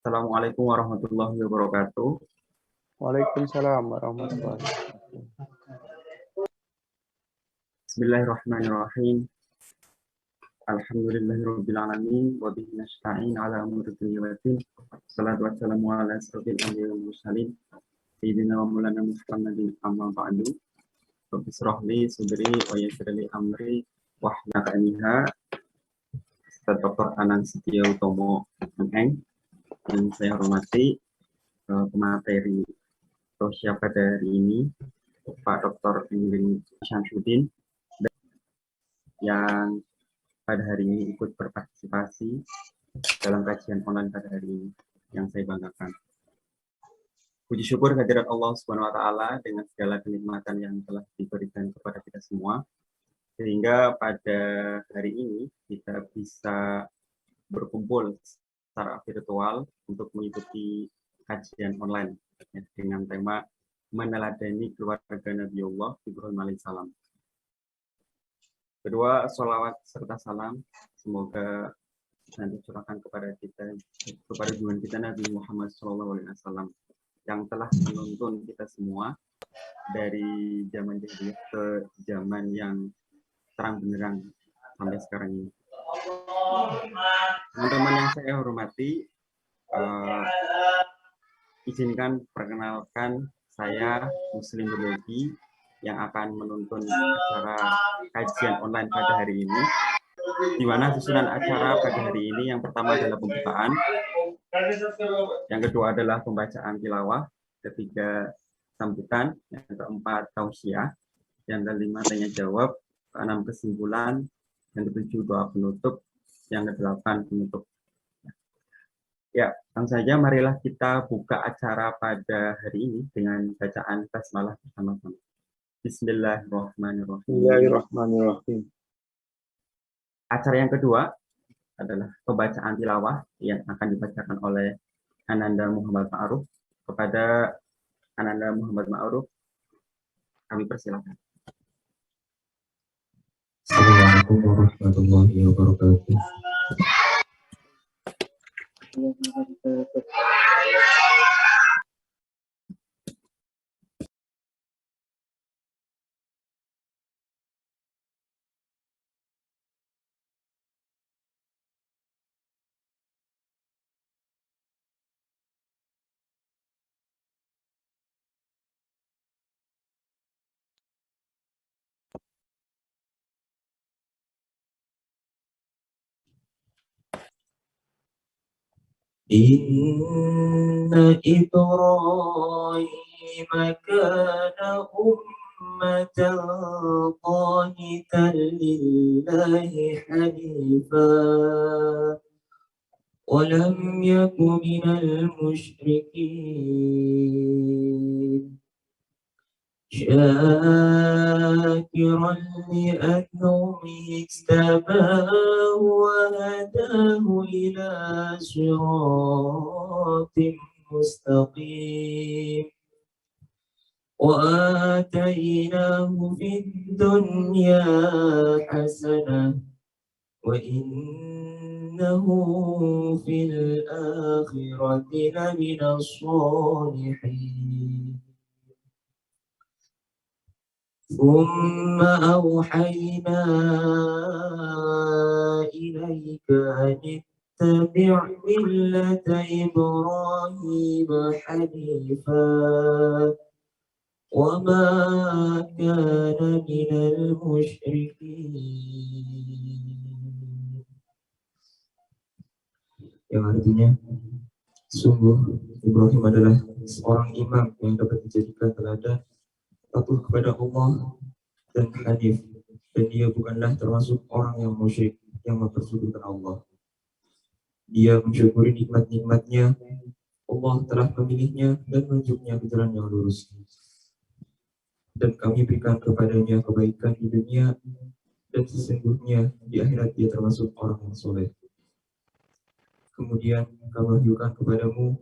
Assalamualaikum warahmatullahi wabarakatuh. Waalaikumsalam warahmatullahi wabarakatuh. Bismillahirrahmanirrahim. Alhamdulillahirabbil alamin wa bihi nasta'in ala umuri dunya waddin. Shalatu wassalamu ala asyrofil anbiya'i wal mursalin sayyidina wa maulana Muhammadin amma ba'du. Rabbi shrah li sadri wa yassir li amri wahlul 'uqdatam. Dr. Anang Setia Utomo MN yang saya hormati, pemateri sosial pada hari ini Pak Dr. Indri Syamsuddin yang pada hari ini ikut berpartisipasi dalam kajian online pada hari ini, yang saya banggakan. Puji syukur kehadirat Allah Subhanahu wa taala dengan segala kenikmatan yang telah diberikan kepada kita semua, sehingga pada hari ini kita bisa berkumpul secara virtual untuk mengikuti kajian online dengan tema meneladani keluarga Nabiullah Ibrahim alaihissalam. Kedua, sholawat serta salam semoga nanti curahkan kepada kita, kepada junjungan kita Nabi Muhammad SAW yang telah menuntun kita semua dari zaman jahiliyah ke zaman yang terang benderang sampai sekarang ini. Teman-teman yang saya hormati, izinkan perkenalkan saya Muslim Beryogi yang akan menuntun acara kajian online pada hari ini, di mana susunan acara pada hari ini yang pertama adalah pembukaan, yang kedua adalah pembacaan tilawah, ketiga sambutan, yang keempat tausiah, yang kelima tanya jawab, keenam kesimpulan, yang ketujuh doa penutup, yang kedelapan penutup. Ya, langsung saja marilah kita buka acara pada hari ini dengan bacaan basmalah bersama-sama. Bismillahirrahmanirrahim. Bismillahirrahmanirrahim. Acara yang kedua adalah pembacaan tilawah yang akan dibacakan oleh Ananda Muhammad Ma'ruf. Kepada Ananda Muhammad Ma'ruf, kami persilakan. Assalamualaikum warahmatullahi wabarakatuh. Inna Ibrahim kana ummatan qanitan lillahi hanifan wa lam yakun minal musyrikin syakiran li'an'umihi ijtabahu wa hadahu ila siratin mustaqim wa atainahu fid dunya hasanah wa innahu fil akhirati laminas sholihin. ثم أوحينا إليك أن اتبع ملة إبراهيم حنيفا وما كان من المشركين. Yang artinya, sungguh Ibrahim adalah seorang imam yang dapat dijadikan teladan, patuh kepada Allah dan hanif, dan dia bukanlah termasuk orang yang musyrik yang mempersekutukan Allah. Dia mensyukuri nikmat-nikmatnya, Allah telah memilihnya dan menunjuknya ke jalan yang lurus, dan kami berikan kepadanya kebaikan di dunia, dan sesungguhnya di akhirat dia termasuk orang yang soleh. Kemudian kami wahyukan kepadamu,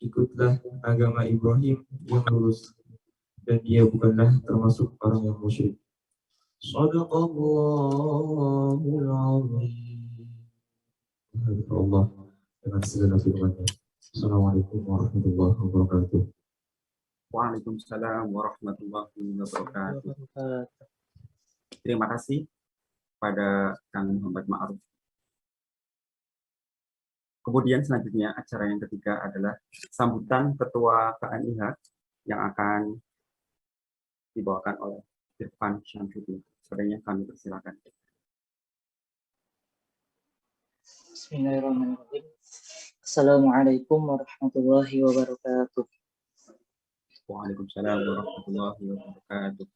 ikutlah agama Ibrahim yang lurus, dan dia bukanlah termasuk orang yang musyrik. Shadaqallahul azim. Allah dengan segala firman-Nya. Assalamualaikum warahmatullahi wabarakatuh. Waalaikumsalam warahmatullahi wabarakatuh. Terima kasih pada Kang Muhammad Ma'ruf. Kemudian selanjutnya acara yang ketiga adalah sambutan Ketua KNIH yang akan dibawakan oleh Irfan Syamsuddin. Sebenarnya kami persilakan. Bismillahirrahmanirrahim. Assalamualaikum warahmatullahi wabarakatuh. Waalaikumsalam warahmatullahi wabarakatuh.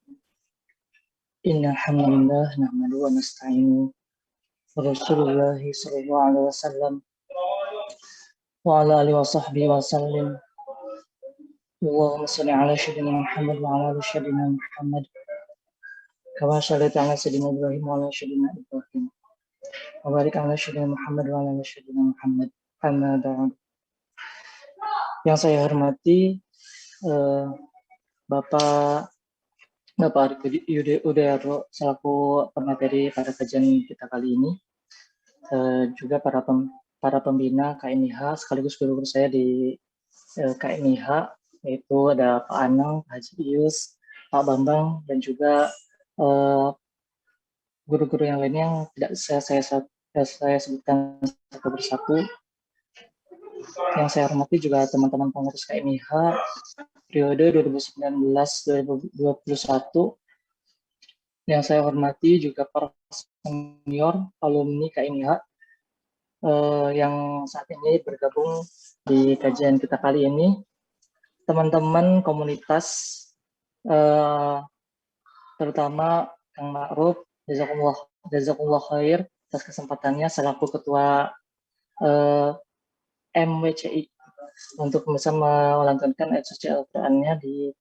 Innal hamdalillah nahmaduhu wa nasta'inu wa Rasulullah sallallahu alaihi wasallam wa ala alihi wa sahbihi wa sallim. Allahumma shalli ala sayyidina Muhammad wa ala ali sayyidina Muhammad. Kama shallaita ala sayyidina Ibrahim wa ala sayyidina Ibrahim. Wa barik ala sayyidina Muhammad wa ala ali sayyidina Muhammad. Amma ba'd. Yang saya hormati Bapak Arif Udayarto selaku pemateri pada kajian kita kali ini, juga para pembina KNIH sekaligus guru-guru saya di KNIH, yaitu ada Pak Anang, Pak Haji Ius, Pak Bambang, dan juga guru-guru yang lainnya yang tidak saya sebutkan satu persatu. Yang saya hormati juga teman-teman pengurus KNIH periode 2019-2021. Yang saya hormati juga para senior alumni KNIH yang saat ini bergabung di kajian kita kali ini. Teman-teman komunitas, terutama Kang Ma'ruf, jazakumullah khair atas kesempatannya selaku ketua MWCI untuk bisa melantunkan ayat suci Al-Qur'annya di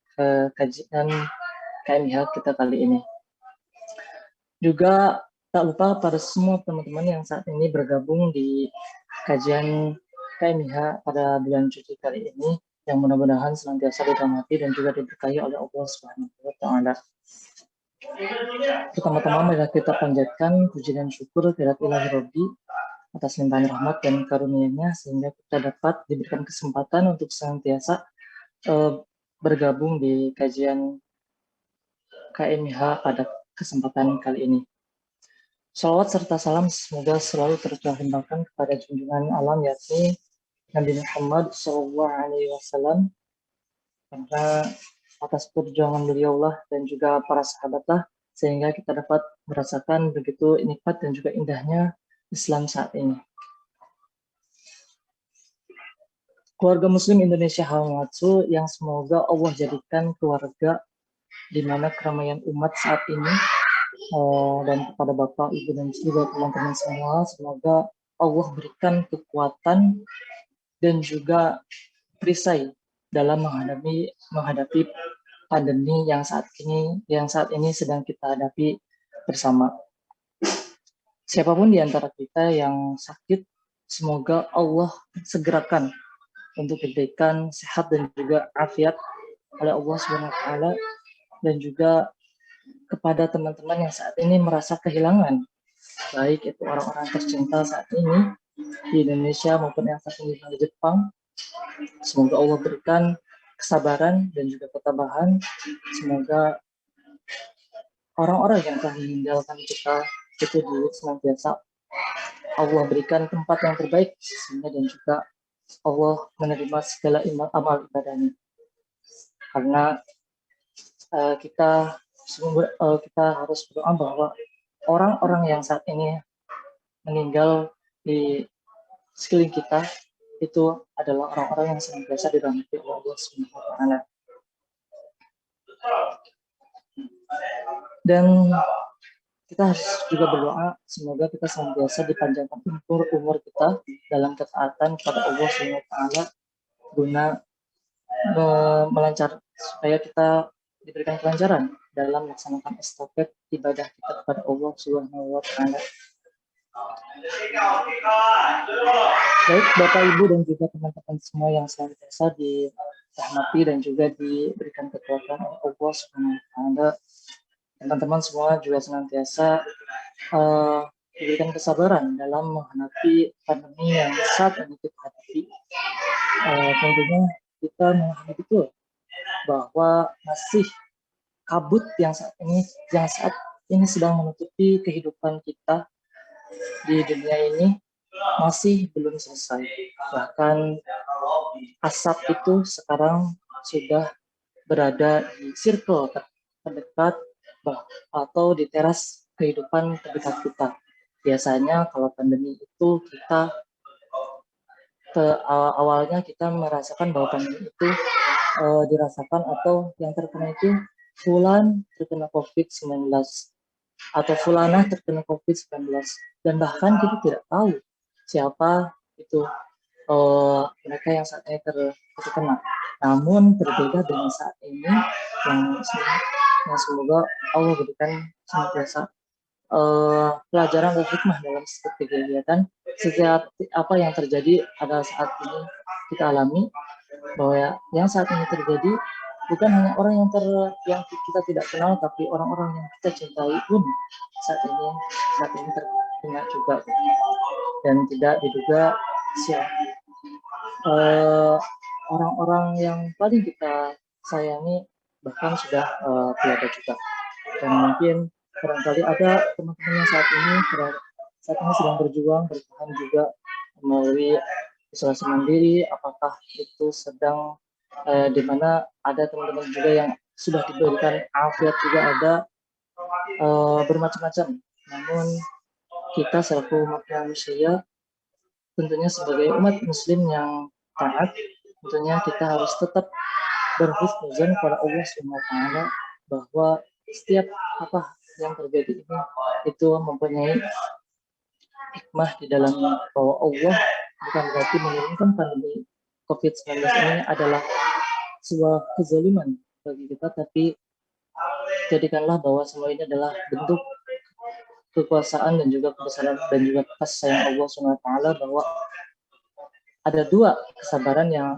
kajian KNIH kita kali ini. Juga tak lupa pada semua teman-teman yang saat ini bergabung di kajian KNIH pada bulan suci kali ini, yang mudah-mudahan senantiasa dirahmati dan juga diberkahi oleh Allah Subhanahu wa Ta'ala. Pertama-tama mari kita panjatkan puji dan syukur kehadirat Ilahi Rabbi atas limpahan rahmat dan karunia-Nya sehingga kita dapat diberikan kesempatan untuk senantiasa bergabung di kajian KNIH pada kesempatan kali ini. Salawat serta salam semoga selalu tercurahkan kepada junjungan alam yakni Nabi Muhammad SAW, karena atas perjuangan beliaulah dan juga para sahabatlah sehingga kita dapat merasakan begitu nikmat dan juga indahnya Islam saat ini. Keluarga Muslim Indonesia Hawatsu yang semoga Allah jadikan keluarga di mana keramaian umat saat ini, dan kepada Bapak, Ibu, dan juga teman-teman semua, semoga Allah berikan kekuatan dan juga perisai dalam menghadapi pandemi yang saat ini sedang kita hadapi bersama. Siapapun di antara kita yang sakit, semoga Allah segerakan untuk diberikan sehat dan juga afiat oleh Allah SWT, dan juga kepada teman-teman yang saat ini merasa kehilangan, baik itu orang-orang tercinta saat ini di Indonesia maupun yang saat ini di Jepang. Semoga Allah berikan kesabaran dan juga ketabahan. Semoga orang-orang yang telah meninggalkan kita itu senantiasa Allah berikan tempat yang terbaik sesungguhnya, dan juga Allah menerima segala amal ibadahnya. Karena kita harus berdoa bahwa orang-orang yang saat ini meninggal di sekeliling kita itu adalah orang-orang yang senantiasa dirahmati oleh Allah Subhanahu wa Ta'ala. Dan kita harus juga berdoa semoga kita senantiasa dipanjangkan umur kita dalam ketaatan kepada Allah Subhanahu wa Ta'ala guna melancar supaya kita diberikan kelancaran dalam melaksanakan estafet ibadah kita kepada Allah Subhanahu wa Ta'ala. Baik Bapak Ibu dan juga teman-teman semua yang senantiasa dirahmati dan juga diberikan kekuatan oleh Allah Subhanahu wa Ta'ala. Teman-teman semua juga senantiasa diberikan kesabaran dalam menghadapi pandemi yang saat ini kita Tentunya kita memahami betul bahwa masih kabut yang saat ini sedang menutupi kehidupan kita di dunia ini masih belum selesai. Bahkan asap itu sekarang sudah berada di circle terdekat atau di teras kehidupan terdekat kita. Biasanya kalau pandemi itu kita awalnya kita merasakan bahwa pandemi itu dirasakan atau yang terkena itu fulan terkena COVID-19 atau fulana terkena COVID-19 dan bahkan kita tidak tahu siapa itu mereka yang saat ini terkena. Namun berbeda dengan saat ini yang semoga Allah berikan senantiasa pelajaran dan hikmah dalam setiap kegiatan, setiap apa yang terjadi pada saat ini kita alami, bahwa yang saat ini terjadi bukan hanya orang yang kita tidak kenal, tapi orang-orang yang kita cintai pun saat ini terkena juga, dan tidak diduga orang-orang yang paling kita sayangi bahkan sudah tiada juga. Dan mungkin barangkali ada teman-teman yang saat ini sedang berjuang bertahan juga melalui isolasi mandiri, apakah itu sedang di mana ada teman-teman juga yang sudah diberikan afiat juga ada bermacam-macam. Namun kita selaku umat manusia tentunya sebagai umat muslim yang taat, tentunya kita harus tetap berhusnuzon kepada Allah SWT bahwa setiap apa yang terjadi ini itu mempunyai hikmah di dalamnya, bahwa Allah bukan berarti menurunkan pandemi COVID-19 ini adalah sebuah kezaliman bagi kita, tapi jadikanlah bahwa semua ini adalah bentuk kekuasaan dan juga kebesaran dan juga kasih sayang Allah SWT, bahwa ada dua kesabaran yang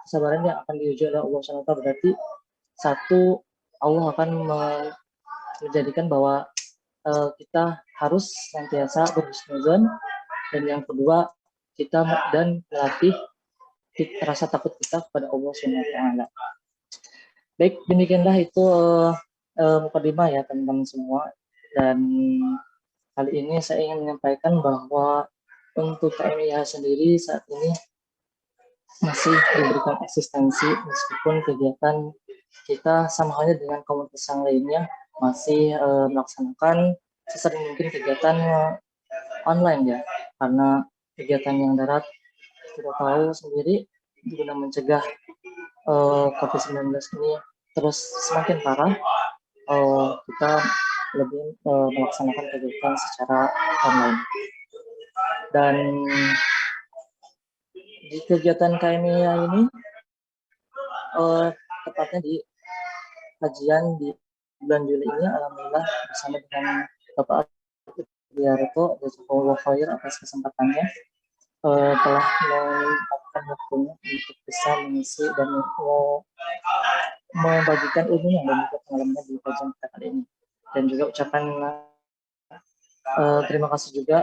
kesabaran yang akan diuji oleh Allah SWT. Berarti satu, Allah akan menjadikan bahwa kita harus senantiasa berhusnuzon, dan yang kedua kita dan melatih rasa takut kita kepada Allah SWT. Baik, demikianlah itu mukadimah ya teman-teman semua, dan kali ini saya ingin menyampaikan bahwa untuk KMIH sendiri saat ini masih diberikan eksistensi meskipun kegiatan kita sama halnya dengan komunitas yang lainnya masih melaksanakan sesering mungkin kegiatan online ya, karena kegiatan yang darat kita tahu sendiri guna mencegah COVID-19 ini terus semakin parah, kita lebih melaksanakan kegiatan secara online. Dan di kegiatan KMIA ini tepatnya di kajian di bulan Juli ini, alhamdulillah bersama dengan Bapak Diarto Jazakallahu khair atas kesempatannya telah menyempatkan waktunya untuk bisa mengisi dan membagikan ilmunya dan juga pengalamannya di kajian kita kali ini. Dan juga ucapan terima kasih juga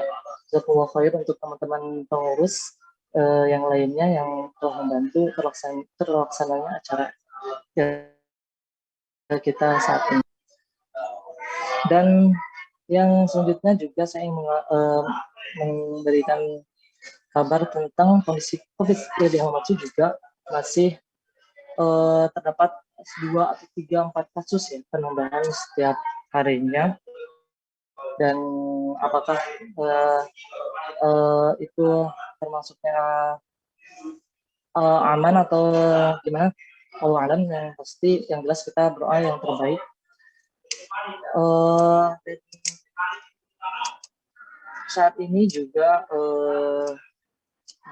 Jazakallahu khair untuk teman-teman pengurus yang lainnya yang telah membantu terlaksananya acara kita saat ini. Dan yang selanjutnya juga saya ingin memberikan kabar tentang kondisi COVID di Hamamatsu juga masih terdapat 2 atau 3-4 kasus ya penambahan setiap harinya. Dan apakah itu termasuknya aman atau gimana? Allah alam, yang pasti yang jelas kita berdoa yang terbaik. Saat ini juga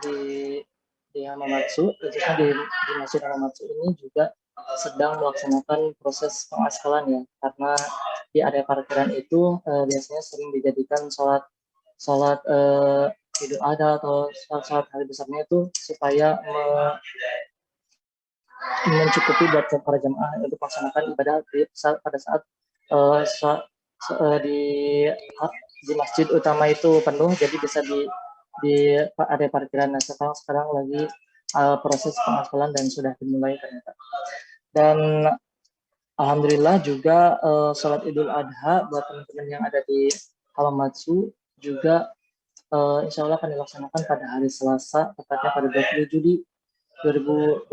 di Hamamatsu, khususnya di Masjid Hamamatsu ini juga sedang melaksanakan proses pengaskalan ya, karena di area parkiran itu biasanya sering dijadikan sholat Idul Adha atau sholat hari besarnya itu supaya mencukupi buat para jemaah untuk melaksanakan ibadah pada saat di masjid utama itu penuh, jadi bisa di area parkiran. Nah, sekarang lagi proses pengaspalan dan sudah dimulai ternyata. Dan alhamdulillah juga sholat Idul Adha buat teman-teman yang ada di Hamamatsu juga insya Allah akan dilaksanakan pada hari Selasa, tepatnya pada 20 Juli 2021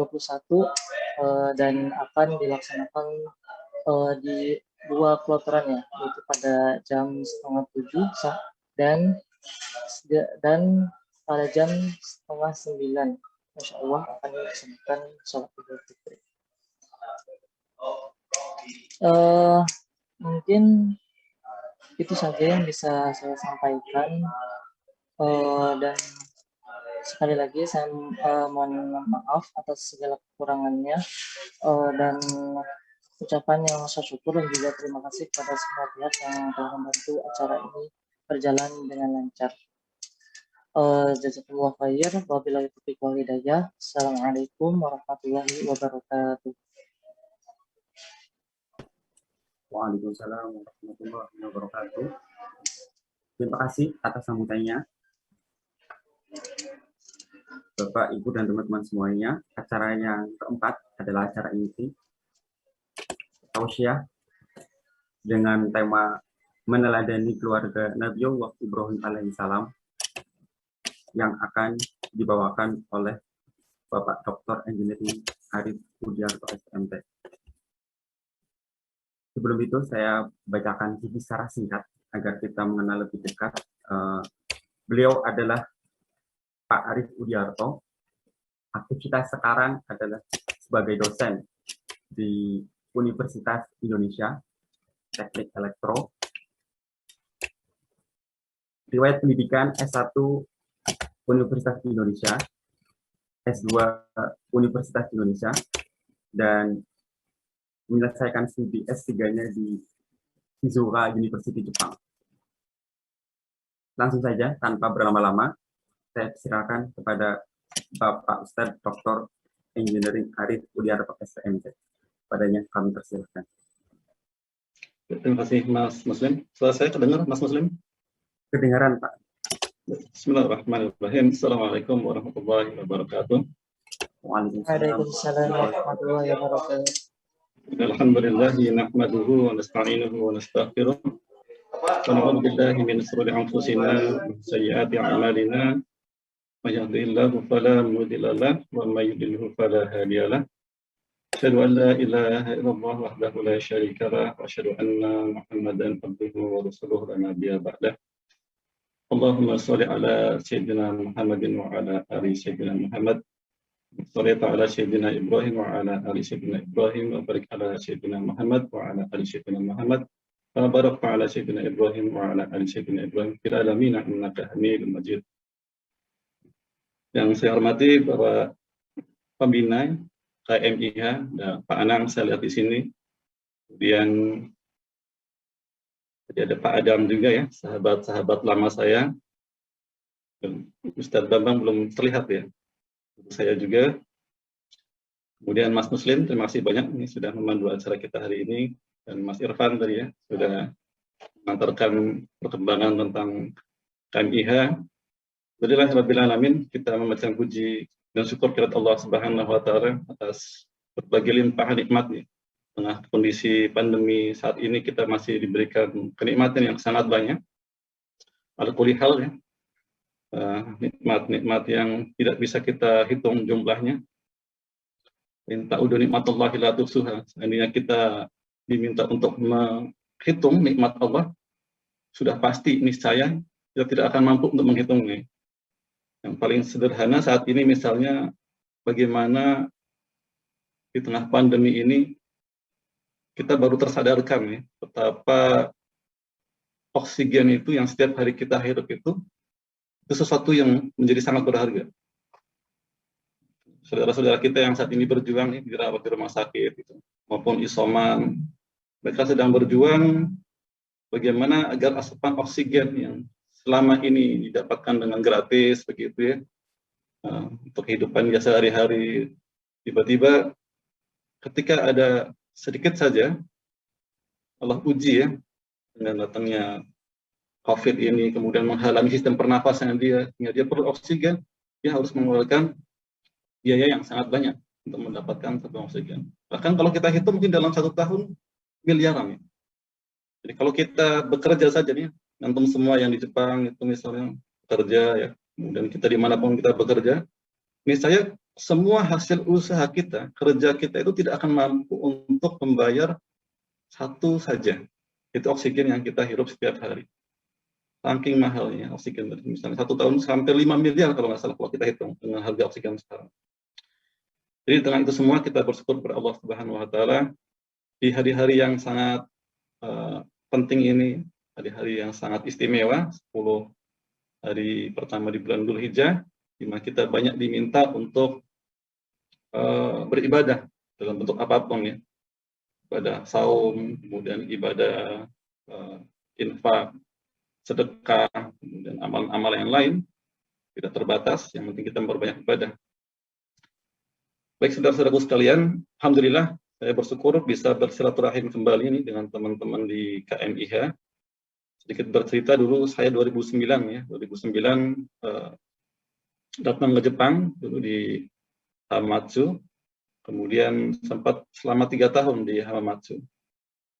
dan akan dilaksanakan di dua kloteran ya, yaitu pada jam 6:30 dan pada jam 8:30 Insya Allah akan dilaksanakan sholat Idul Fitri. Mungkin itu saja yang bisa saya sampaikan, dan sekali lagi saya mohon maaf atas segala kekurangannya, dan ucapan yang rasa syukur dan juga terima kasih kepada semua pihak yang telah membantu acara ini berjalan dengan lancar. Jazakallah khair. Wabillahi taufiq wal hidayah. Assalamualaikum warahmatullahi wabarakatuh. Waalaikumsalam warahmatullahi wabarakatuh. Terima kasih atas sambutannya, Bapak, Ibu, dan teman-teman semuanya. Acara yang keempat adalah acara inti tausiah dengan tema meneladani keluarga Nabiullah Ibrahim alaihissalam yang akan dibawakan oleh Bapak Dr. Engineering Arif Budiarto SMT. Sebelum itu saya bacakan CV secara singkat agar kita mengenal lebih dekat. Beliau adalah Pak Arif Budiarto. Aktivitas sekarang adalah sebagai dosen di Universitas Indonesia, Teknik Elektro. Riwayat pendidikan S1 Universitas Indonesia, S2 Universitas Indonesia, dan menyelesaikan studi S3-nya di Shizuoka University Jepang. Langsung saja, tanpa berlama-lama, saya silakan kepada Bapak Ustadz Dr. Engineering Arif Budiarto SMT. Padanya kami persilahkan. Terima kasih Mas Muslim. Suara saya terdengar Mas Muslim? Kedengaran Pak. Bismillahirrahmanirrahim. Assalamualaikum warahmatullahi wabarakatuh. Waalaikumsalam warahmatullahi wabarakatuh. Alhamdulillahi nahmaduhu wa nasta'inuhu wa nastaghfiruh. Wa na'udzu billahi min shururi anfusina wa sayyiati a'malina. May yahdihillahu fala mudilla lahu wa may yudlilhu fala hadiya lahu. Asyhadu an la ilaha illallah wahdahu la syarika lahu wa asyhadu anna Muhammadan abduhu wa rasuluhu la nabiyya ba'dah. Allahumma shalli ala sayyidina Muhammadin wa ala ali sayyidina Muhammad. Shalli ala sayyidina Ibrahim wa ala ali sayyidina Ibrahim wa barik ala sayyidina Muhammad wa ala ali sayyidina Muhammad. Wa barik ala sayyidina Ibrahim wa ala ali sayyidina Ibrahim fil alamin innaka Hamidum Majid. Yang saya hormati para pembina KMIH, dan Pak Anang saya lihat di sini. Kemudian ada Pak Adam juga ya, sahabat-sahabat lama saya. Ustadz Bambang belum terlihat ya. Saya juga. Kemudian Mas Muslim, terima kasih banyak ini sudah memandu acara kita hari ini. Dan Mas Irfan tadi ya, sudah mengantarkan perkembangan tentang KMIH. Alhamdulillahirabbil alamin, kita membacakan puji dan syukur kepada Allah Subhanahu wa taala atas berbagai limpahan nikmat. Tengah kondisi pandemi saat ini kita masih diberikan kenikmatan yang sangat banyak. Ala kulli hal ya. Nikmat-nikmat yang tidak bisa kita hitung jumlahnya. In ta'udu nikmatullahi la tuhsuha. Seandainya kita diminta untuk menghitung nikmat Allah, sudah pasti niscaya kita tidak akan mampu untuk menghitungnya. Yang paling sederhana saat ini misalnya bagaimana di tengah pandemi ini kita baru tersadarkan ya, betapa oksigen itu yang setiap hari kita hirup itu sesuatu yang menjadi sangat berharga. Saudara-saudara kita yang saat ini berjuang dirawat di rumah sakit gitu, maupun isoman, mereka sedang berjuang bagaimana agar asupan oksigen yang selama ini didapatkan dengan gratis begitu ya, untuk kehidupan dia sehari-hari, tiba-tiba ketika ada sedikit saja Allah uji ya dengan datangnya COVID ini, kemudian menghalangi sistem pernafasan dia, sehingga dia perlu oksigen, dia harus mengeluarkan biaya yang sangat banyak untuk mendapatkan tabung oksigen. Bahkan kalau kita hitung mungkin dalam 1 tahun miliaran. Ya. Jadi kalau kita bekerja saja nih, antum semua yang di Jepang itu misalnya bekerja ya, kemudian kita dimanapun kita bekerja, misalnya semua hasil usaha kita, kerja kita itu tidak akan mampu untuk membayar satu saja. Itu oksigen yang kita hirup setiap hari. Saking mahalnya oksigen, misalnya 1 tahun sampai 5 miliar kalau nggak salah kalau kita hitung dengan harga oksigen sekarang. Jadi dengan itu semua kita bersyukur kepada Allah Subhanahu Wa Taala di hari-hari yang sangat penting ini, hari-hari yang sangat istimewa, 10 hari pertama di bulan Dzulhijjah, di mana kita banyak diminta untuk beribadah dalam bentuk apapun ya, ibadah saum, kemudian ibadah infak, sedekah, kemudian amalan-amalan yang lain tidak terbatas, yang penting kita memperbanyak ibadah. Baik saudara-saudaraku sekalian, alhamdulillah saya bersyukur bisa bersilaturahim kembali ini dengan teman-teman di KMIH. Sedikit bercerita dulu, saya 2009 ya, 2009 datang ke Jepang dulu di Hamamatsu, kemudian sempat selama 3 tahun di Hamamatsu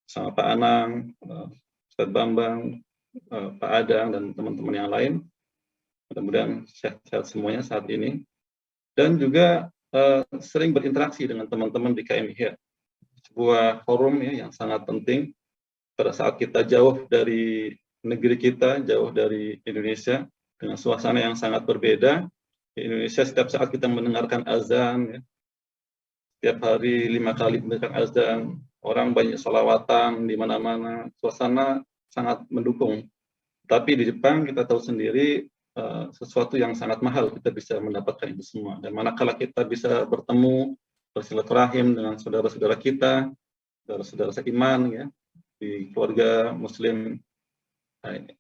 sama Pak Anang, Ustadz Bambang, Pak Adang dan teman-teman yang lain. Mudah-mudahan sehat-sehat semuanya saat ini. Dan juga sering berinteraksi dengan teman-teman di KMIH. Sebuah forum ya yang sangat penting pada saat kita jauh dari negeri kita, jauh dari Indonesia, dengan suasana yang sangat berbeda. Di Indonesia setiap saat kita mendengarkan azan, ya. Setiap hari 5 kali mendengarkan azan, orang banyak sholawatan di mana-mana, suasana sangat mendukung. Tapi di Jepang kita tahu sendiri sesuatu yang sangat mahal kita bisa mendapatkan itu semua. Dan manakala kita bisa bertemu, bersilaturahim dengan saudara-saudara kita, saudara-saudara seiman ya, di keluarga Muslim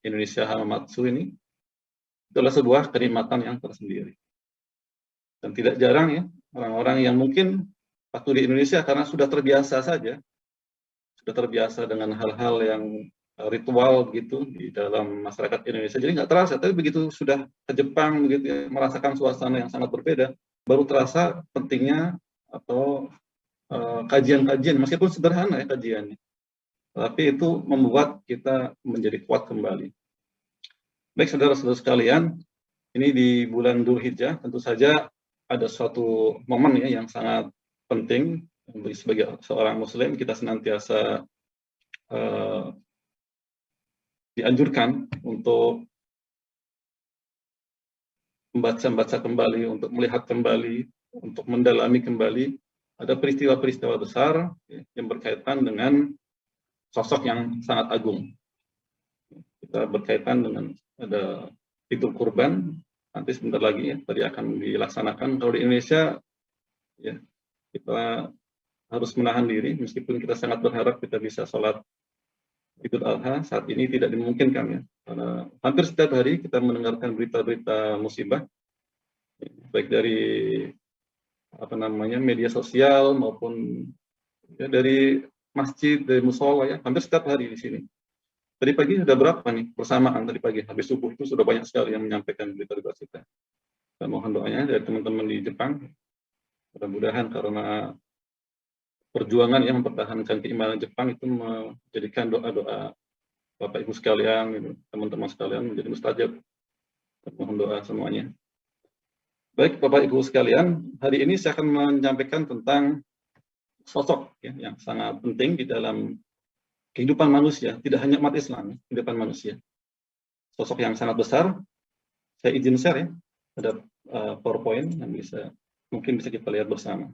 Indonesia Hamamatsu ini, itulah sebuah kenikmatan yang tersendiri. Dan tidak jarang ya, orang-orang yang mungkin waktu di Indonesia karena sudah terbiasa saja, sudah terbiasa dengan hal-hal yang ritual gitu di dalam masyarakat Indonesia, jadi nggak terasa. Tapi begitu sudah ke Jepang begitu ya, merasakan suasana yang sangat berbeda, baru terasa pentingnya atau kajian-kajian, meskipun sederhana ya kajiannya, tapi itu membuat kita menjadi kuat kembali. Baik saudara-saudara sekalian, ini di bulan Dzulhijjah tentu saja ada suatu momen ya yang sangat penting sebagai seorang Muslim. Kita senantiasa dianjurkan untuk membaca kembali, untuk melihat kembali, untuk mendalami kembali. Ada peristiwa-peristiwa besar yang berkaitan dengan sosok yang sangat agung. Kita berkaitan dengan ada Idul Kurban, nanti sebentar lagi ya, tadi akan dilaksanakan. Kalau di Indonesia, ya kita harus menahan diri, meskipun kita sangat berharap kita bisa sholat Idul Adha, saat ini tidak dimungkinkan ya, karena hampir setiap hari kita mendengarkan berita-berita musibah, baik dari media sosial maupun ya, dari masjid, dari musola ya, hampir setiap hari di sini. Tadi pagi sudah berapa nih bersamaan tadi pagi habis subuh itu sudah banyak sekali yang menyampaikan berita-berita kita. Saya mohon doanya dari teman-teman di Jepang, mudah-mudahan karena perjuangan yang mempertahankan keimanan Jepang itu menjadikan doa-doa Bapak Ibu sekalian, teman-teman sekalian menjadi mustajab. Mohon doa semuanya. Baik Bapak Ibu sekalian, hari ini saya akan menyampaikan tentang sosok ya, yang sangat penting di dalam kehidupan manusia, tidak hanya umat Islam, kehidupan manusia. Sosok yang sangat besar. Saya izin share ya, ada PowerPoint yang mungkin bisa kita lihat bersama.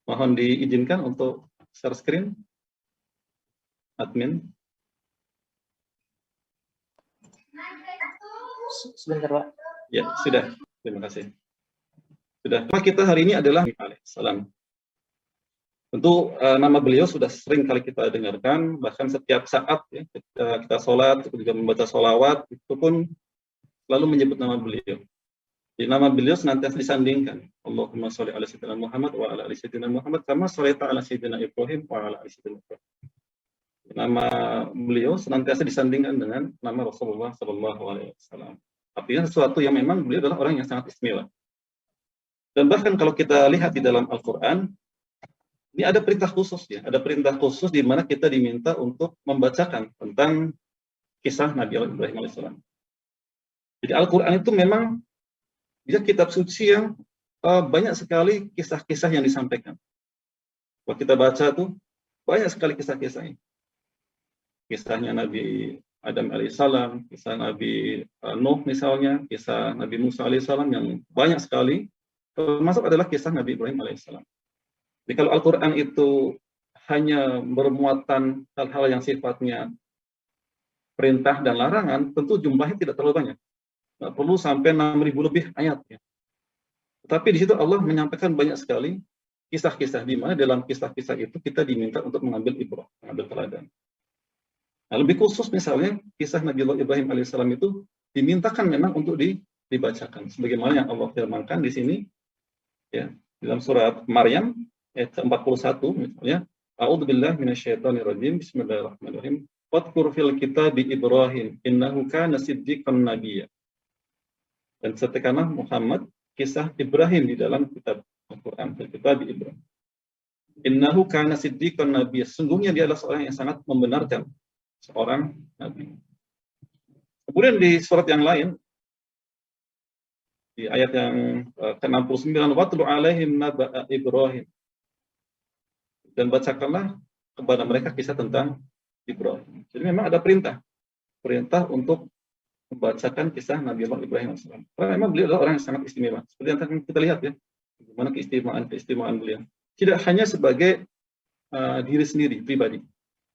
Mohon diizinkan untuk share screen, admin. Sebentar Pak. Ya, sudah. Terima kasih. Sudah. Tema kita hari ini adalah Alaihissalam. Tentu nama beliau sudah sering kali kita dengarkan, bahkan setiap saat ya, kita sholat, juga membaca sholawat, itu pun selalu menyebut nama beliau. Di nama beliau senantiasa disandingkan. Allahumma sholli ala sayyidina Muhammad wa ala ali sayyidina Muhammad kama sholaita ala sayyidina Ibrahim wa ala ali sayyidina Ibrahim. Nama beliau senantiasa disandingkan dengan nama Rasulullah Sallallahu Alaihi Wasallam. Artinya sesuatu yang memang beliau adalah orang yang sangat istimewa. Dan bahkan kalau kita lihat di dalam Al-Quran, ini ada perintah khusus ya, ada perintah khusus di mana kita diminta untuk membacakan tentang kisah Nabi Ibrahim alaihissalam. Jadi Al-Quran itu memang dia kitab suci yang banyak sekali kisah-kisah yang disampaikan. Kalau kita baca tuh banyak sekali kisah-kisahnya. Kisahnya Nabi Adam alaihissalam, kisah Nabi Nuh misalnya, kisah Nabi Musa alaihissalam yang banyak sekali, termasuk adalah kisah Nabi Ibrahim alaihissalam. Jadi kalau Al-Quran itu hanya bermuatan hal-hal yang sifatnya perintah dan larangan, tentu jumlahnya tidak terlalu banyak. Nggak perlu sampai 6.000 lebih ayat. Ya. Tetapi di situ Allah menyampaikan banyak sekali kisah-kisah, di mana dalam kisah-kisah itu kita diminta untuk mengambil ibrah, mengambil teladan. Nah, lebih khusus misalnya kisah Nabi Ibrahim alaihissalam itu dimintakan memang untuk dibacakan. Sebagaimana yang Allah firmankan di sini, ya, dalam surat Maryam ayat 41 misalnya, A'udzubillahi minasyaitonirrajim, bismillahirrahmanirrahim. Wadhkur fil kitabi Ibrahim, innahu kana siddiqan nabiyya. Dan sertakanlah Muhammad kisah Ibrahim di dalam kitab Al-Quran, fil kitabi Ibrahim. Innahu kana siddiqan nabiyya. Sungguhnya dia adalah seorang yang sangat membenarkan seorang nabi. Kemudian di surat yang lain, di ayat yang ke-69, watlu alaihim naba'a Ibrahim. Dan bacakanlah kepada mereka kisah tentang Ibrahim. Jadi memang ada perintah untuk membacakan kisah Nabi Allah Ibrahim AS. Karena memang beliau adalah orang yang sangat istimewa. Seperti yang kita lihat ya, bagaimana keistimewaan beliau. Tidak hanya sebagai diri sendiri, pribadi,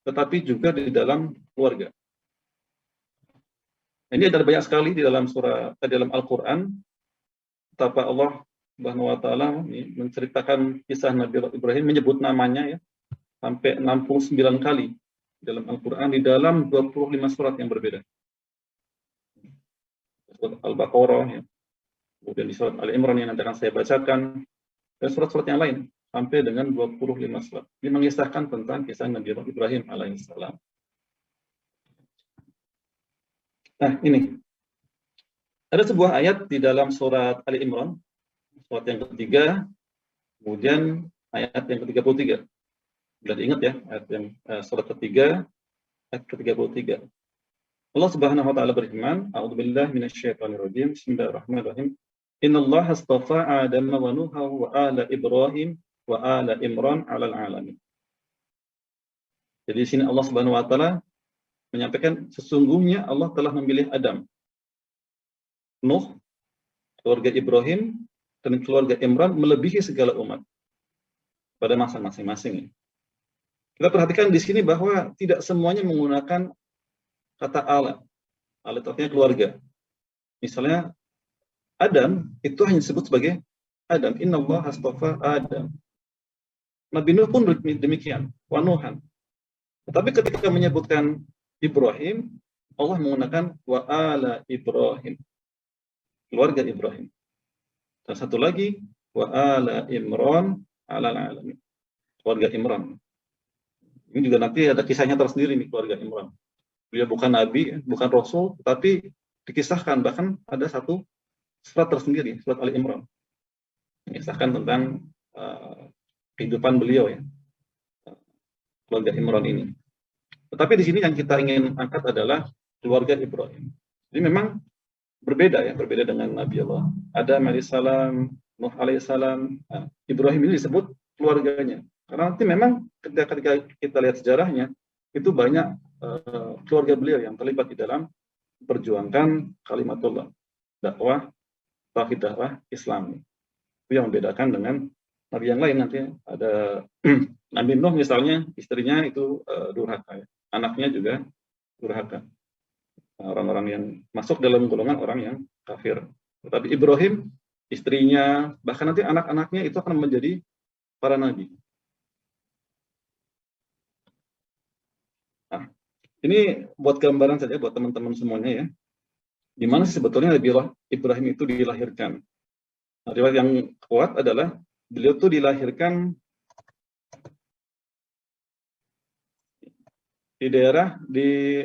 tetapi juga di dalam keluarga. Ini ada banyak sekali di dalam dalam Al-Quran, betapa Allah Subhanahu wa Ta'ala menceritakan kisah Nabi Ibrahim, menyebut namanya ya, sampai 69 kali dalam Al-Quran, di dalam 25 surat yang berbeda. Surat Al-Baqarah, ya. Kemudian di surat Al-Imran yang nanti akan saya bacakan, dan surat-surat yang lain, sampai dengan 25 surat. Ini mengisahkan tentang kisah Nabi Ibrahim alaihissalam. Nah, ini. Ada sebuah ayat di dalam surat Al-Imran, surat yang ketiga, kemudian ayat yang ke-33. Sudah diingat ya, ayat yang surat ketiga, ayat ke-33. Allah Subhanahu wa Ta'ala berfirman, A'udzubillahi minasyaitonirrajim, bismillahirrahmanirrahim. Innallaha astafa Adama wa Nuha wa ala Ibrahim wa ala Imran 'alal 'alamin. Jadi di sini Allah Subhanahu wa Ta'ala menyampaikan sesungguhnya Allah telah memilih Adam, Nuh, keluarga Ibrahim, dan keluarga Imran melebihi segala umat pada masa masing-masing. Kita perhatikan di sini bahwa tidak semuanya menggunakan kata ala. Ala itu artinya keluarga. Misalnya Adam itu hanya disebut sebagai Adam. Innallaha astafa Adam. Nabi Nuh pun demikian. Wa Nuhan. Tetapi ketika menyebutkan Ibrahim, Allah menggunakan wa ala Ibrahim. Keluarga Ibrahim. Dan satu lagi wa ala Imran 'alal 'alamin. Keluarga Imran. Ini juga nanti ada kisahnya tersendiri nih, keluarga Imran. Dia bukan nabi, bukan rasul, tapi dikisahkan, bahkan ada satu surat tersendiri, surat Ali Imran, mengisahkan tentang kehidupan beliau ya, keluarga Imran ini. Tetapi di sini yang kita ingin angkat adalah keluarga Ibrahim. Jadi memang berbeda ya, berbeda dengan Nabi Allah Adam alaihissalam, Nuh alaihissalam. Ibrahim ini disebut keluarganya. Karena nanti memang ketika kita lihat sejarahnya, itu banyak keluarga beliau yang terlibat di dalam perjuangan kalimatullah, dakwah, tauhid dakwah Islam. Itu yang membedakan dengan nabi yang lain. Nanti ada Nabi Nuh misalnya, istrinya itu durhaka, ya. Anaknya juga durhaka. Orang-orang yang masuk dalam golongan orang yang kafir. Tetapi Ibrahim, istrinya, bahkan nanti anak-anaknya itu akan menjadi para nabi. Nah, ini buat gambaran saja buat teman-teman semuanya ya. Di mana sebetulnya Nabi Ibrahim itu dilahirkan. Nah, riwayat yang kuat adalah beliau tuh dilahirkan di daerah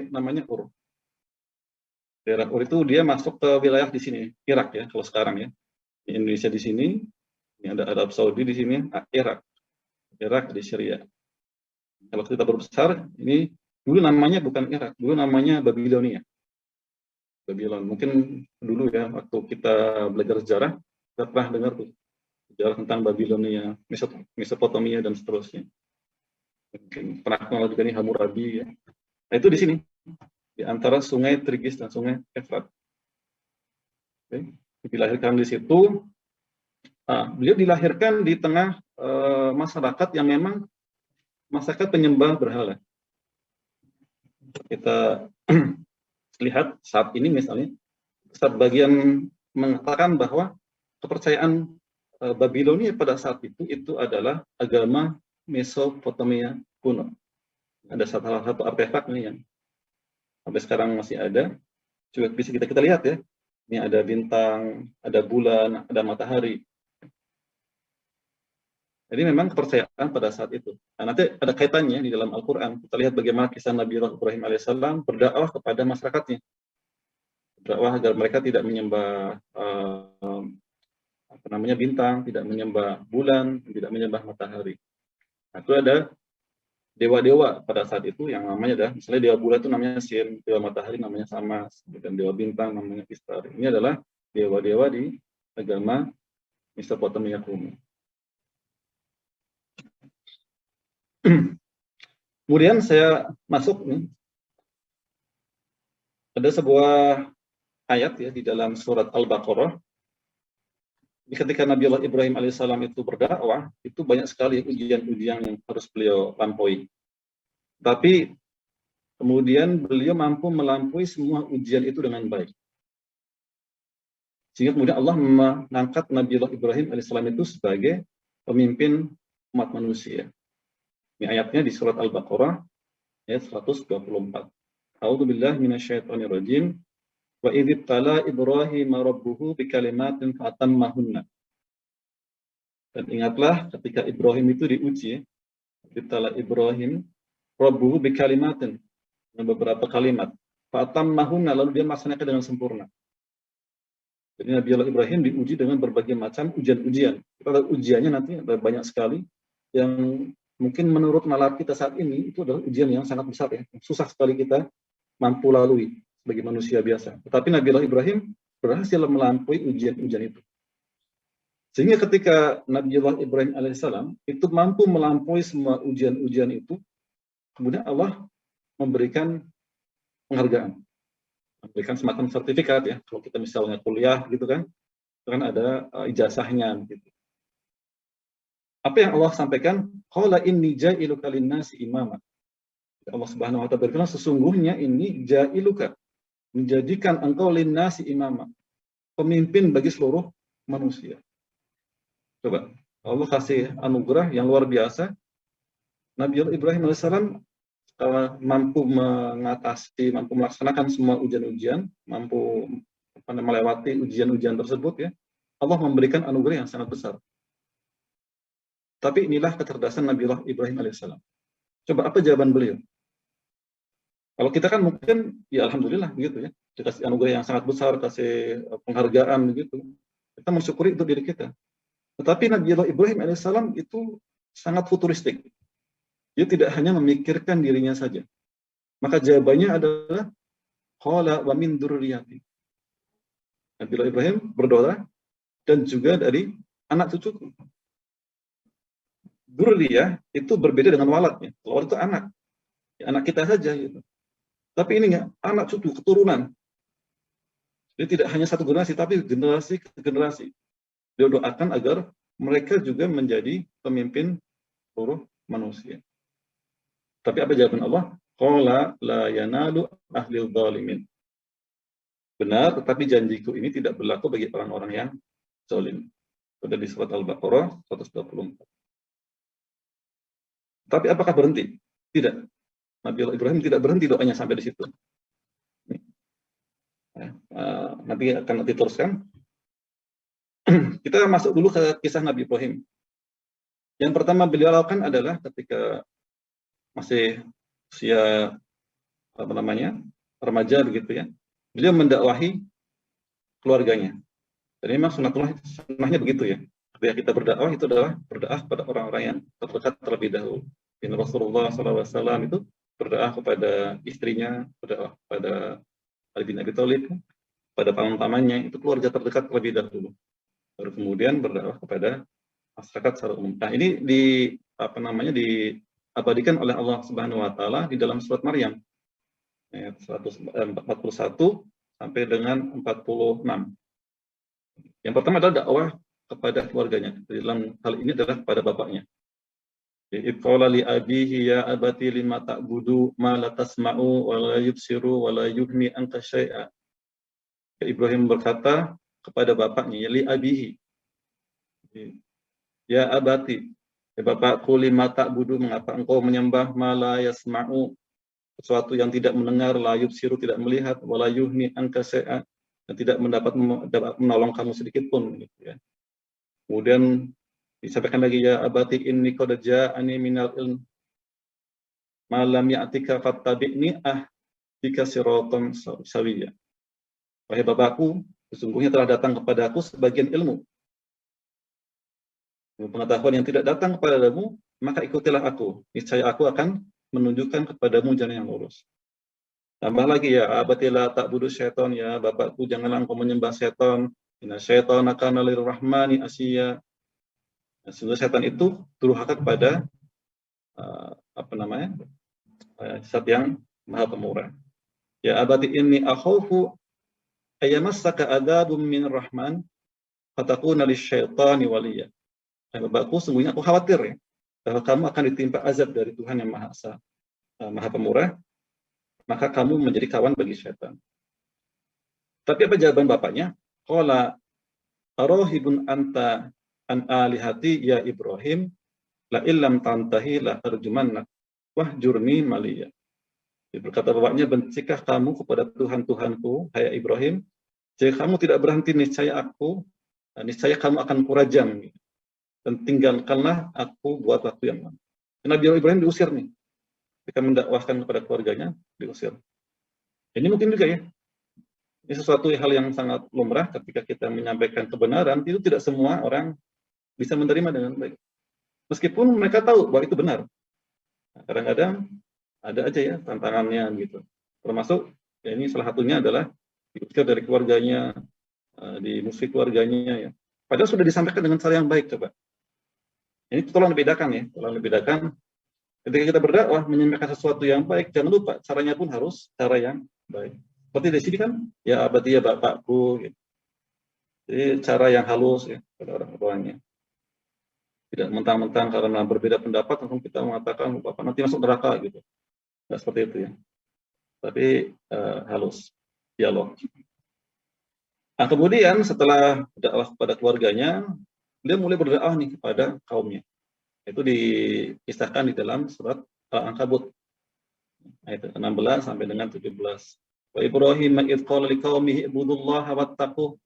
namanya Ur. Daerah Ur itu dia masuk ke wilayah di sini, Irak ya, kalau sekarang ya. Di Indonesia di sini, ini ada Arab Saudi di sini, Irak di Syria. Kalau kita berbesar, ini dulu namanya bukan Irak, dulu namanya Babilonia. Babylon. Mungkin dulu ya, waktu kita belajar sejarah, kita pernah dengar tuh sejarah tentang Babilonia, Mesopotamia dan seterusnya. Mungkin pernah kenal juga nih Hammurabi ya. Nah, itu di sini, di antara sungai Tigris dan sungai Efrat. Oke. Dilahirkan di situ. Beliau dilahirkan di tengah masyarakat yang memang masyarakat penyembah berhala. Kita lihat saat ini misalnya, sebagian mengatakan bahwa kepercayaan Babilonia pada saat itu adalah agama Mesopotamia kuno. Ada salah satu artefak nih yang sampai sekarang masih ada. Coba bisa kita lihat ya. Ini ada bintang, ada bulan, ada matahari. Jadi memang kepercayaan pada saat itu. Nah, nanti ada kaitannya di dalam Al-Quran. Kita lihat bagaimana kisah Nabi Ibrahim alaihissalam berdakwah kepada masyarakatnya. Berdakwah agar mereka tidak menyembah bintang, tidak menyembah bulan, tidak menyembah matahari. Nah, itu ada dewa-dewa pada saat itu yang namanya ada, misalnya dewa bulan itu namanya Sin, dewa matahari namanya Samas, dan dewa bintang namanya Istar. Ini adalah dewa-dewa di agama Mesopotamia kuno. Kemudian saya masuk nih, ada sebuah ayat ya di dalam surat Al-Baqarah. Ketika Nabi Allah Ibrahim alaihissalam itu berdakwah, itu banyak sekali ujian-ujian yang harus beliau lampaui. Tapi kemudian beliau mampu melampaui semua ujian itu dengan baik. Sehingga kemudian Allah mengangkat Nabi Allah Ibrahim alaihissalam itu sebagai pemimpin umat manusia. Ini ayatnya di surat Al-Baqarah ayat 124. A'udzubillahi minasyaitonirrajim. Wa idh tala Ibrahim rabbuhu bikalimatin fatammahunna. Dan ingatlah ketika Ibrahim itu diuji, tala Ibrahim rabbuhu bikalimatin, dengan beberapa kalimat. Fatammahunna, lalu dia melaksanakan dengan sempurna. Jadi Nabi Allah Ibrahim diuji dengan berbagai macam ujian-ujian. Kita ujiannya nanti ada banyak sekali yang mungkin menurut nalar kita saat ini itu adalah ujian yang sangat besar ya, susah sekali kita mampu lalui sebagai manusia biasa. Tetapi Nabi Allah Ibrahim berhasil melampaui ujian-ujian itu. Sehingga ketika Nabi Allah Ibrahim alaihissalam itu mampu melampaui semua ujian-ujian itu, kemudian Allah memberikan penghargaan, memberikan semacam sertifikat ya. Kalau kita misalnya kuliah gitu kan ada ijazahnya gitu. Apa yang Allah sampaikan? Qala inni ja'iluka lin-nasi imama. Allah Subhanahu wa taala berfirman, sesungguhnya ini ja'iluka, menjadikan engkau lin-nasi imama, pemimpin bagi seluruh manusia. Coba, Allah kasih anugerah yang luar biasa. Nabi Ibrahim alaihissalam mampu mengatasi, mampu melaksanakan semua ujian-ujian, mampu melewati ujian-ujian tersebut ya. Allah memberikan anugerah yang sangat besar. Tapi inilah kecerdasan Nabi Ibrahim alaihissalam. Coba apa jawaban beliau? Kalau kita kan mungkin ya alhamdulillah begitu ya, dikasih anugerah yang sangat besar, kasih penghargaan begitu. Kita mensyukuri untuk diri kita. Tetapi Nabi Ibrahim alaihissalam itu sangat futuristik. Dia tidak hanya memikirkan dirinya saja. Maka jawabannya adalah qala wa min dzurriyyati. Nabi Ibrahim berdoa dan juga dari anak cucuku. Dzurriyyah itu berbeda dengan waladnya. Walad itu anak. Ya, anak kita saja gitu. Tapi ini enggak, anak cucu, keturunan. Jadi tidak hanya satu generasi, tapi generasi ke generasi. Dia doakan agar mereka juga menjadi pemimpin seluruh manusia. Tapi apa jawaban Allah? Qala la yanalu ahlil zalimin. Benar, tetapi janjiku ini tidak berlaku bagi orang-orang yang zalim. Ada di surat Al-Baqarah 124. Tapi apakah berhenti? Tidak. Nabi Ibrahim tidak berhenti doanya sampai di situ. Nanti akan diteruskan. Kita masuk dulu ke kisah Nabi Ibrahim. Yang pertama beliau lakukan adalah ketika masih usia remaja begitu ya, beliau mendakwahi keluarganya. Dan memang sunnahnya begitu ya. Ketika kita berdakwah itu adalah berdakwah pada orang-orang yang terdekat terlebih dahulu. Ini Rasulullah SAW itu berdakwah kepada istrinya, berdakwah kepada Ali bin Abi Thalib, pada paman-pamannya, itu keluarga terdekat terlebih dahulu. Baru kemudian berdakwah kepada masyarakat secara umum. Nah, ini diabadikan oleh Allah Subhanahu wa taala di dalam surat Maryam ayat 141 sampai dengan 46. Yang pertama adalah dakwah kepada keluarganya. Dalam hal ini adalah kepada bapaknya. Qala li abihi ya abati lima ta'budu ma la tasma'u wa la yubsiru wa la yughni anka syai'a. Ibrahim berkata kepada bapaknya, li abihi. Ya abati, ya bapakku, lima ta'budu, mengapa engkau menyembah ma la yasma'u, sesuatu yang tidak mendengar, la yubsiru, tidak melihat, wa la yughni anka syai'a, dan tidak dapat menolong kamu sedikit pun gitu ya. Kemudian disampaikan lagi, ya abati inni qad ja'ani minal ilm ma lam ya'tika fattabi'ni ahdika siratan sawiyya. Wahai bapakku, sesungguhnya telah datang kepadaku sebagian ilmu, pengetahuan yang tidak datang kepadamu, maka ikutilah aku. Niscaya aku akan menunjukkan kepadamu jalan yang lurus. Tambah lagi, ya abati la ta'budu syaitan, ya bapakku janganlah engkau menyembah syaitan. Inna syaitana kana lirrahmani asiyya. Sesungguhnya setan itu durhaka kepada zat yang maha pemurah. Ya abati inni akhaufu ayamassaka adzabun min rahman fatakuna lisyaitani waliya. Bapakku, sungguhnya aku khawatir ya, bahwa kamu akan ditimpa azab dari Tuhan yang maha pemurah, maka kamu menjadi kawan bagi syaitan. Tapi apa jawaban bapaknya? Qala arahibun anta an alihati ya Ibrahim la illam tantahi la arjumannak wahjurni maliya. Berkata bapaknya, bencikah kamu kepada Tuhan-Tuhanku, hai Ibrahim? Jika kamu tidak berhenti, niscaya kamu akan kurajam, dan tinggalkanlah aku buat waktu yang lama. Nabi Ibrahim diusir nih, ketika mendakwahkan kepada keluarganya, diusir. Ini mungkin juga ya, ini sesuatu hal yang sangat lumrah ketika kita menyampaikan kebenaran, itu tidak semua orang bisa menerima dengan baik. Meskipun mereka tahu bahwa itu benar. Kadang-kadang ada aja ya tantangannya gitu. Termasuk ya, ini salah satunya adalah diusir dari keluarganya, dimusuhi keluarganya ya. Padahal sudah disampaikan dengan cara yang baik, coba. Ini tolong dibedakan ya, tolong dibedakan. Ketika kita berdakwah menyampaikan sesuatu yang baik, jangan lupa caranya pun harus cara yang baik. Seperti di sini kan, ya abadi ya bapakku gitu. Jadi cara yang halus ya pada orang tuanya. Tidak mentang-mentang karena berbeda pendapat langsung kita mengatakan bapak nanti masuk neraka gitu. Nggak seperti itu ya. Tapi halus, dialog. Nah, kemudian setelah berdakwah kepada keluarganya, beliau mulai berdakwah nih kepada kaumnya. Itu dikisahkan di dalam surat Al-Ankabut ayat 16 sampai dengan 17. Wa Ibrahim idz qala liqaumihi ibudullaha wattaqu.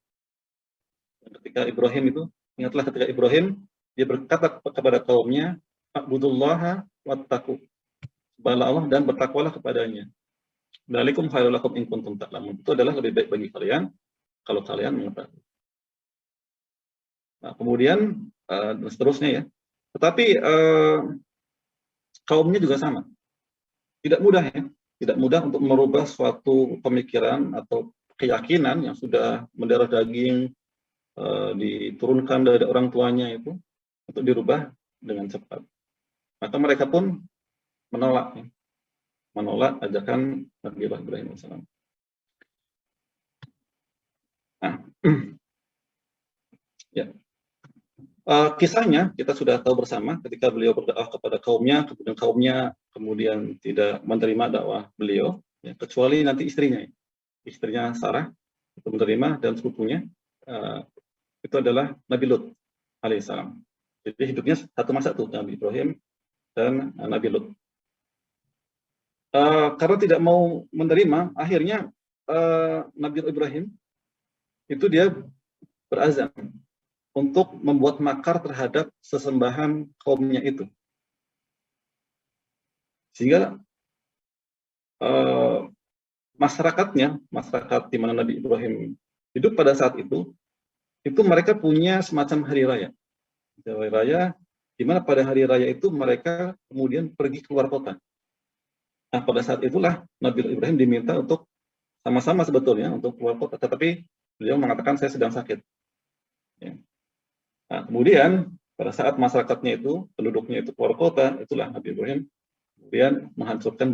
Ketika Ibrahim itu, ingatlah ketika Ibrahim dia berkata kepada kaumnya, "Abudullaha wattaqu." Sembahlah Allah dan bertakwalah kepadanya. Dzalikum khairul lakum in kuntum ta'lamun. Itu adalah lebih baik bagi kalian kalau kalian mengetahui. Nah, kemudian dan seterusnya ya. Tetapi kaumnya juga sama. Tidak mudah ya. Tidak mudah untuk merubah suatu pemikiran atau keyakinan yang sudah mendarah daging, diturunkan dari orang tuanya itu, untuk dirubah dengan cepat. Maka mereka pun menolak ajakan Nabi Ibrahim AS. Nah, ya. Kisahnya kita sudah tahu bersama ketika beliau berdakwah kepada kaumnya, kemudian tidak menerima dakwah beliau, ya, kecuali nanti istrinya Sarah itu menerima, dan sepupunya itu adalah Nabi Lut alaihissalam. Jadi hidupnya satu masa tuh Nabi Ibrahim dan Nabi Lut. Karena tidak mau menerima, akhirnya Nabi Ibrahim itu dia berazam untuk membuat makar terhadap sesembahan kaumnya itu. Sehingga masyarakat di mana Nabi Ibrahim hidup pada saat itu mereka punya semacam hari raya. Hari raya, di mana pada hari raya itu mereka kemudian pergi keluar kota. Nah, pada saat itulah Nabi Ibrahim diminta untuk sama-sama sebetulnya untuk keluar kota, tetapi beliau mengatakan saya sedang sakit. Ya. Nah, kemudian pada saat masyarakatnya itu, penduduknya itu keluar kota, itulah Nabi Ibrahim kemudian menghancurkan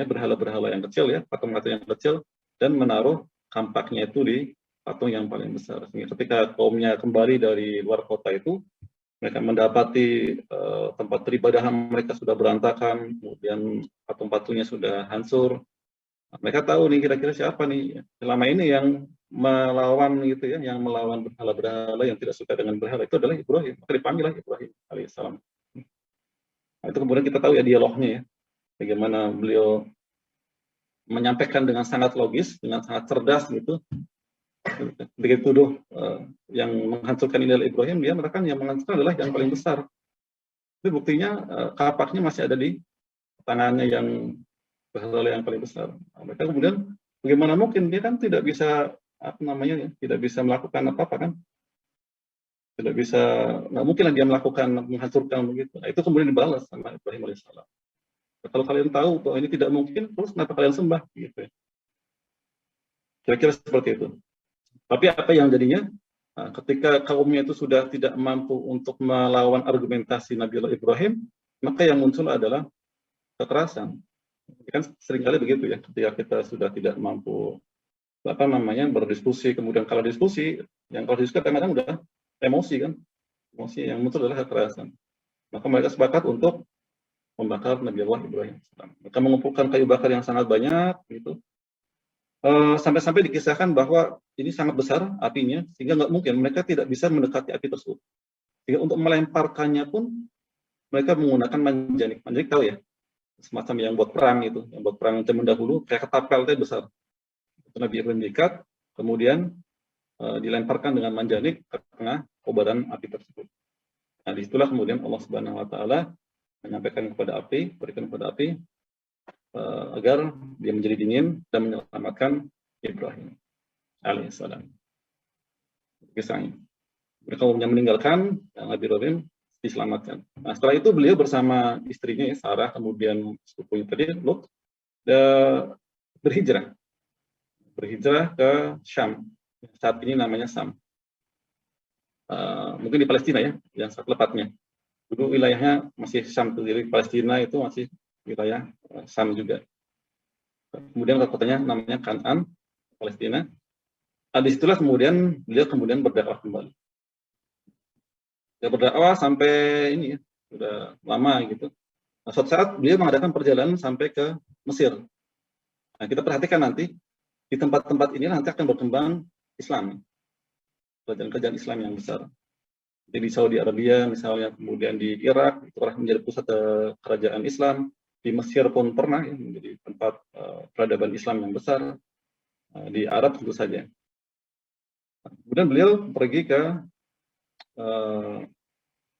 berhala-berhala yang kecil ya, patung-patung yang kecil, dan menaruh kampaknya itu di patung yang paling besar. Sehingga ketika kaumnya kembali dari luar kota itu, mereka mendapati tempat peribadahan mereka sudah berantakan, kemudian patung-patungnya sudah hancur. Mereka tahu nih kira-kira siapa nih selama ini yang melawan gitu ya, yang melawan berhala-berhala, yang tidak suka dengan berhala, itu adalah Ibrahim. Maka dipanggillah Ibrahim alaihissalam. Nah, itu kemudian kita tahu ya dialognya ya, bagaimana beliau menyampaikan dengan sangat logis, dengan sangat cerdas gitu. Ketika dituduh yang menghancurkan ini adalah Ibrahim, dia mengatakan yang menghancurkan adalah yang paling besar. Tapi buktinya kapaknya masih ada di tangannya yang berhala yang paling besar. Nah, mereka kemudian bagaimana mungkin dia kan tidak bisa tidak bisa melakukan apa-apa kan? Tidak bisa, nggak mungkin dia menghancurkan begitu. Nah, itu kemudian dibalas sama Ibrahim alaihissalam. Nah, kalau kalian tahu bahwa ini tidak mungkin, terus kenapa kalian sembah? Gitu ya. Kira-kira seperti itu. Tapi apa yang jadinya? Nah, ketika kaumnya itu sudah tidak mampu untuk melawan argumentasi Nabiullah Ibrahim, maka yang muncul adalah kekerasan. Kan seringkali begitu ya, ketika kita sudah tidak mampu berdiskusi, kemudian kalau diskusi kadang-kadang udah emosi kan, emosi yang muncul adalah kekerasan. Maka mereka sepakat untuk membakar Nabiullah Ibrahim. Mereka mengumpulkan kayu bakar yang sangat banyak gitu. Sampai-sampai dikisahkan bahwa ini sangat besar apinya, sehingga nggak mungkin mereka tidak bisa mendekati api tersebut. Sehingga untuk melemparkannya pun mereka menggunakan manjanik. Manjanik tahu ya, semacam yang buat perang itu, yang buat perang zaman dahulu, kayak ketapel itu besar. Itu Nabi Ibrahim diikat, kemudian dilemparkan dengan manjanik ke tengah kobaran api tersebut. Nah, disitulah kemudian Allah Subhanahu Wa Taala menyampaikan kepada api, berikan kepada api agar dia menjadi dingin dan menyelamatkan Ibrahim alaihissalam. Kisahnya. Mereka umumnya meninggalkan, Nabi Ibrahim diselamatkan. Nah, setelah itu beliau bersama istrinya Sarah, kemudian sepupunya tadi Lut, berhijrah ke Syam. Saat ini namanya Syam. Mungkin di Palestina ya, yang saat lepatnya. Dulu wilayahnya masih Syam, jadi Palestina itu masih wilayah Syam juga. Kemudian kotanya namanya Kan'an, Palestina. Disitulah kemudian beliau berdakwah kembali. Dia berdakwah sampai ini ya, sudah lama gitu. Nah, suatu saat beliau mengadakan perjalanan sampai ke Mesir. Nah, kita perhatikan nanti di tempat-tempat ini nanti akan berkembang Islam, kerajaan-kerajaan Islam yang besar. Jadi di Saudi Arabia misalnya, kemudian di Irak itu pernah menjadi pusat kerajaan Islam. Di Mesir pun pernah ya, menjadi tempat peradaban Islam yang besar. Di Arab tentu saja. Kemudian beliau pergi ke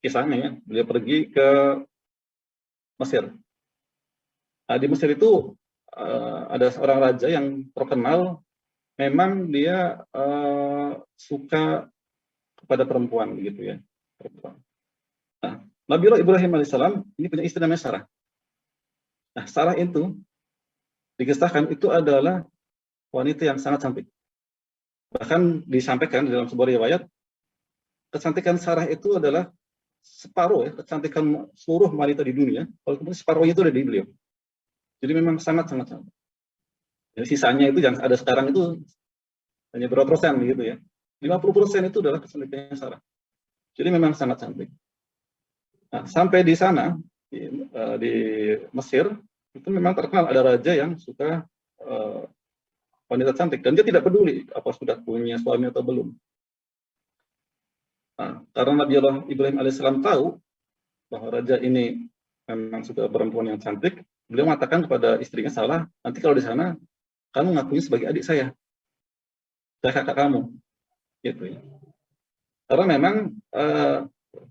kisahnya ya, beliau pergi ke Mesir. Nah, di Mesir itu ada seorang raja yang terkenal, memang dia suka kepada perempuan begitu ya. Nah, Nabiullah Ibrahim alaihissalam ini punya istri namanya Sarah. Nah, Sarah itu dikisahkan itu adalah wanita yang sangat cantik. Bahkan disampaikan dalam sebuah riwayat, kecantikan Sarah itu adalah separuh ya, kecantikan seluruh wanita di dunia, kalau kemudian separuhnya itu ada di beliau. Jadi memang sangat-sangat cantik. Jadi sisanya itu yang ada sekarang itu hanya berapa persen gitu ya. 50% itu adalah kecantikannya Sarah. Jadi memang sangat cantik. Nah, sampai di sana, di Mesir, itu memang terkenal ada raja yang suka wanita cantik. Dan dia tidak peduli apa sudah punya suami atau belum. Nah, karena Nabiullah Ibrahim alaihissalam tahu bahwa raja ini memang suka perempuan yang cantik, beliau mengatakan kepada istrinya Sarah, nanti kalau di sana, kamu ngakunya sebagai adik saya kakak kamu. Gitu ya. Karena memang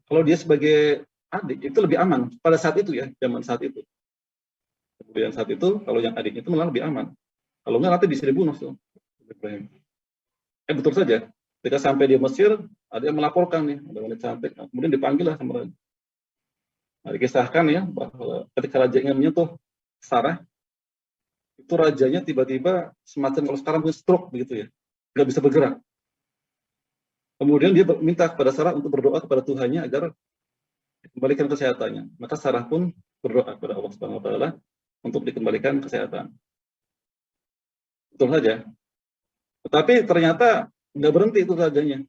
kalau dia sebagai adik itu lebih aman pada saat itu ya, zaman saat itu. Kemudian saat itu kalau yang adik itu malah lebih aman. Kalau enggak nanti bisa dibunuh tuh Ibrahim. Betul saja. Ketika sampai di Mesir, ada yang melaporkan nih, ada wanita cantik. Nah, kemudian dipanggil lah sama raja. Nah, dikisahkan ya bahwa ketika raja ingin menyentuh Sarah, itu rajanya tiba-tiba semacam kalau sekarang punya stroke begitu ya, nggak bisa bergerak. Kemudian dia minta kepada Sarah untuk berdoa kepada Tuhannya agar dikembalikan kesehatannya. Maka Sarah pun berdoa kepada Allah Subhanahu Wa Taala untuk dikembalikan kesehatan. Betul saja. Tetapi ternyata nggak berhenti itu rajanya.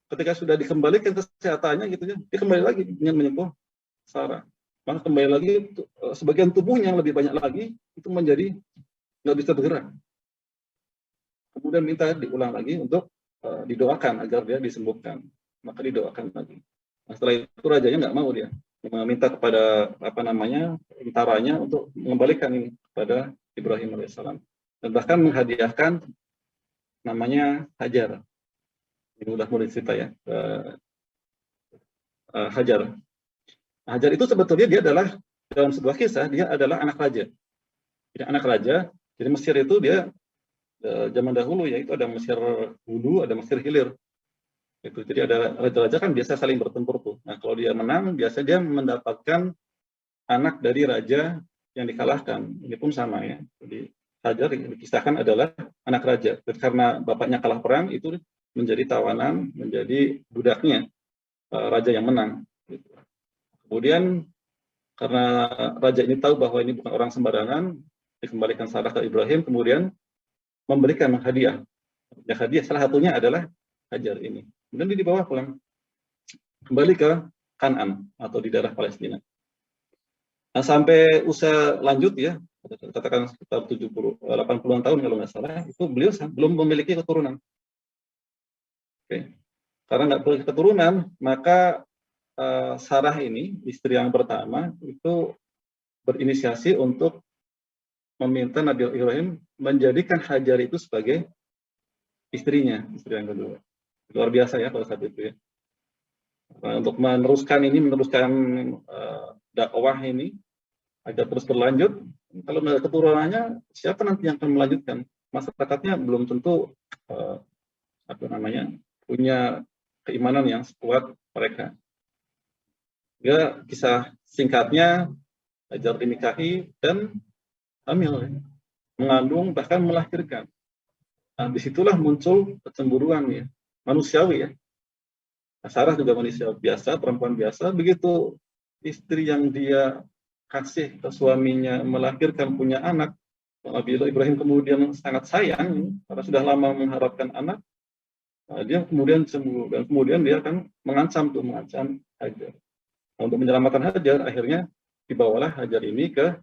Ketika sudah dikembalikan kesehatannya gitu ya, dia kembali lagi ingin menyentuh Sarah. Maka kembali lagi sebagian tubuhnya yang lebih banyak lagi itu menjadi nggak bisa bergerak. Kemudian minta diulang lagi untuk didoakan agar dia disembuhkan. Maka didoakan lagi. Nah, setelah itu rajanya nggak mau, dia meminta kepada tentaranya untuk mengembalikan ini kepada Ibrahim alaihissalam, dan bahkan menghadiahkan namanya Hajar. Ini udah mulai cerita ya. Hajar. Hajar itu sebetulnya dia adalah dalam sebuah kisah dia adalah anak raja. Jadi anak raja. Jadi Mesir itu dia zaman dahulu ya, itu ada Mesir hulu, ada Mesir hilir. Itu jadi ada raja-raja kan biasa saling bertempur tuh. Nah kalau dia menang biasa dia mendapatkan anak dari raja yang dikalahkan. Ini pun sama ya. Jadi Hajar yang dikisahkan adalah anak raja. Dan karena bapaknya kalah perang itu menjadi tawanan, menjadi budaknya raja yang menang. Kemudian karena raja ini tahu bahwa ini bukan orang sembarangan, dikembalikan Sarah ke Ibrahim, kemudian memberikan hadiah. Ya, hadiah salah satunya adalah Hajar ini. Kemudian dia dibawa pulang kembali ke Kan'an atau di daerah Palestina. Nah, sampai usia lanjut ya, katakan sekitar 80-an tahun kalau nggak salah, itu beliau belum memiliki keturunan. Oke. Karena nggak memiliki keturunan, maka Sarah ini, istri yang pertama, itu berinisiasi untuk meminta Nabi Ibrahim menjadikan Hajar itu sebagai istrinya, istri yang kedua. Luar biasa ya pada saat itu ya. Nah, untuk meneruskan dakwah ini agar terus berlanjut, kalau nggak ada keturunannya, siapa nanti yang akan melanjutkan? Masyarakatnya belum tentu punya keimanan yang sekuat mereka. Ya, kisah singkatnya Hajar dinikahi dan hamil, ya. Mengandung bahkan melahirkan. Nah, disitulah muncul kecemburuan ya, manusiawi ya. Nah, Sarah juga manusia biasa, perempuan biasa. Begitu istri yang dia kasih ke suaminya melahirkan punya anak, Nabi Ibrahim kemudian sangat sayang karena sudah lama mengharapkan anak. Nah, dia kemudian cemburu dan kemudian dia akan mengancam Hajar. Nah, untuk menyelamatkan Hajar, akhirnya dibawalah Hajar ini ke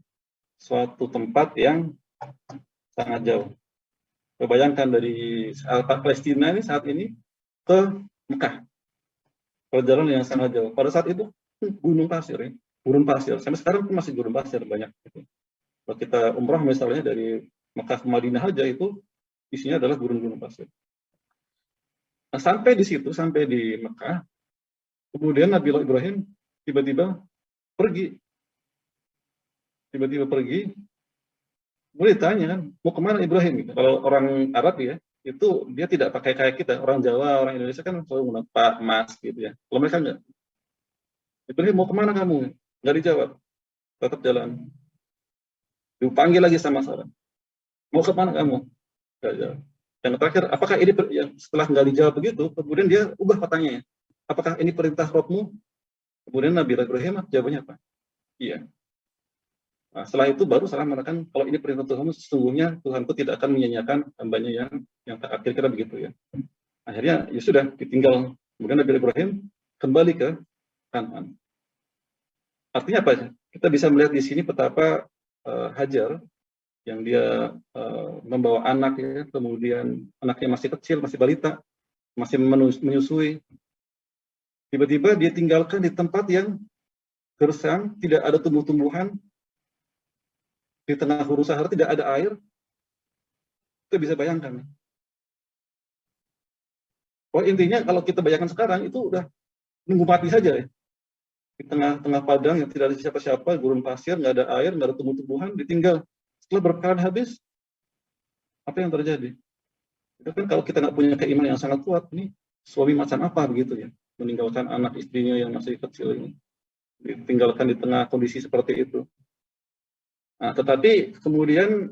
suatu tempat yang sangat jauh. Bayangkan dari Palestina ini saat ini ke Mekah, perjalanan yang sangat jauh. Pada saat itu gunung pasir, ya. Gurun pasir. Sampai sekarang pun masih gurun pasir banyak. Kalau kita umrah misalnya dari Mekah ke Madinah aja itu isinya adalah gurun-gurun pasir. Nah, sampai di situ, sampai di Mekah, kemudian Nabi Ibrahim tiba-tiba pergi. Boleh tanya kan, mau kemana Ibrahim? Gitu. Kalau orang Arab ya, itu dia tidak pakai kayak kita. Orang Jawa, orang Indonesia kan selalu menggunakan Pak, Mas gitu ya. Kalau mereka enggak. Ibrahim mau kemana kamu? Enggak dijawab. Tetap jalan. Dipanggil lagi sama Sarah. Mau kemana kamu? Enggak jawab. Yang terakhir, apakah ini setelah enggak dijawab begitu, kemudian dia ubah pertanyaannya. Apakah ini perintah Rabbmu? Kemudian Nabi Ibrahim jawabannya apa? Iya. Nah, setelah itu baru Sarah mengatakan kalau ini perintah Tuhanmu, sesungguhnya Tuhanku tidak akan menyanyiakan hambanya yang tak kira-kira begitu ya. Akhirnya ya sudah ditinggal. Kemudian Nabi Ibrahim kembali ke Kan'an. Artinya apa? Kita bisa melihat di sini betapa Hajar yang dia membawa anak ya, kemudian anaknya masih kecil, masih balita, masih menyusui. Tiba-tiba dia tinggalkan di tempat yang gersang, tidak ada tumbuh-tumbuhan, di tengah huru Sahara tidak ada air. Kita bisa bayangkan. Oh, intinya kalau kita bayangkan sekarang itu udah nunggu mati saja ya. Di tengah-tengah padang yang tidak ada siapa-siapa, gurun pasir, nggak ada air, nggak ada tumbuh-tumbuhan, ditinggal. Setelah berpekan habis, apa yang terjadi? Itu kan kalau kita nggak punya keimanan yang sangat kuat, nih suami macam apa begitu ya, meninggalkan anak istrinya yang masih kecil ini, ditinggalkan di tengah kondisi seperti itu. Nah, tetapi kemudian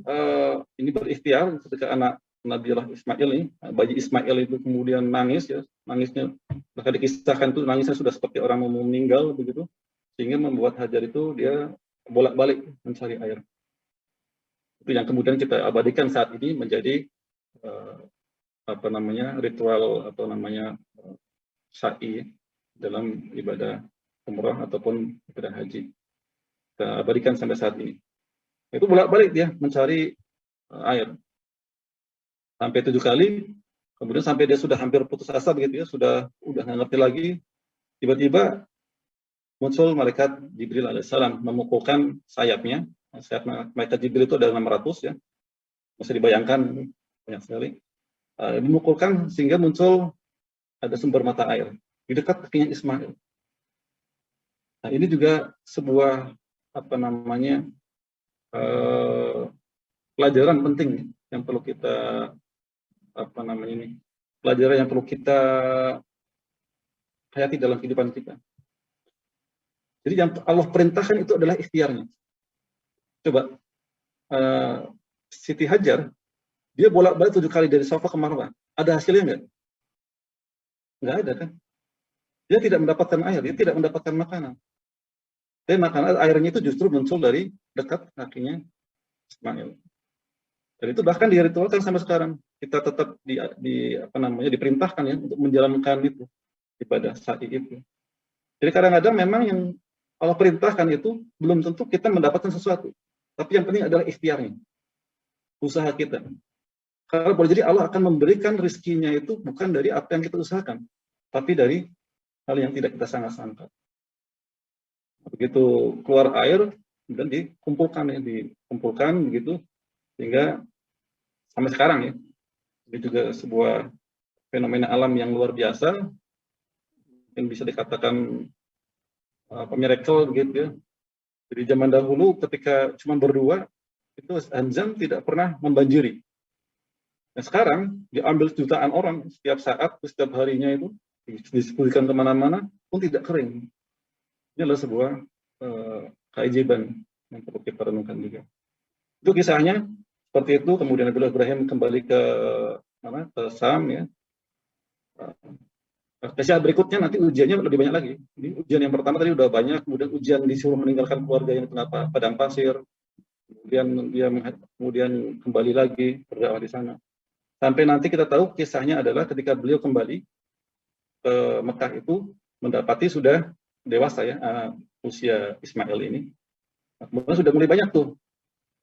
ini berikhtiar ketika anak Nabiullah Ismail ini, bayi Ismail itu kemudian nangis ya, nangisnya bahkan dikisahkan itu nangisnya sudah seperti orang mau meninggal begitu, sehingga membuat Hajar itu dia bolak-balik mencari air. Itu yang kemudian kita abadikan saat ini menjadi ritual atau sa'i dalam ibadah umrah ataupun ibadah haji. Kita abadikan sampai saat ini. Itu bolak-balik dia mencari air sampai 7 kali, kemudian sampai dia sudah hampir putus asa begitu ya, udah nggak ngerti lagi, tiba-tiba muncul malaikat Jibril alaihissalam memukulkan sayapnya. Sayap malaikat Jibril itu ada 600 ya, bisa dibayangkan banyak sekali. Memukulkan sehingga muncul ada sumber mata air di dekat kakinya Ismail. Nah, ini juga sebuah pelajaran penting yang perlu kita pelajaran yang perlu kita hayati dalam kehidupan kita. Jadi yang Allah perintahkan itu adalah ikhtiarnya. Coba Siti Hajar dia bolak-balik 7 kali dari Safa ke Marwah. Ada hasilnya nggak? Nggak ada kan? Dia tidak mendapatkan air, dia tidak mendapatkan makanan. Tapi makanan airnya itu justru muncul dari dekat kakinya Ismail. Dan itu bahkan diritualkan sampai sekarang. Kita tetap diperintahkan ya untuk menjalankan itu ibadah sa'i itu. Jadi kadang-kadang memang yang Allah perintahkan itu belum tentu kita mendapatkan sesuatu. Tapi yang penting adalah ikhtiarnya. Usaha kita. Karena boleh jadi Allah akan memberikan rezekinya itu bukan dari apa yang kita usahakan, tapi dari hal yang tidak kita sangka-sangka. Begitu keluar air, kemudian dikumpulkan begitu, sehingga sampai sekarang ya, ini juga sebuah fenomena alam yang luar biasa, yang bisa dikatakan miracle begitu ya. Jadi zaman dahulu ketika cuma berdua, itu Zamzam tidak pernah membanjiri. Nah sekarang diambil jutaan orang setiap saat, setiap harinya itu didistribusikan kemana-mana pun tidak kering. Ini adalah sebuah keajaiban yang perlu kita renungkan juga. Itu kisahnya seperti itu. Kemudian Nabi Ibrahim kembali ke Sam ya. Kisah berikutnya nanti ujiannya lebih banyak lagi. Ini ujian yang pertama tadi udah banyak, kemudian ujian disuruh meninggalkan keluarga yang tengah padang pasir. Kemudian dia kembali lagi berdakwah di sana. Sampai nanti kita tahu kisahnya adalah ketika beliau kembali ke Mekah itu mendapati sudah dewasa ya usia Ismail ini. Kemudian sudah mulai banyak tuh,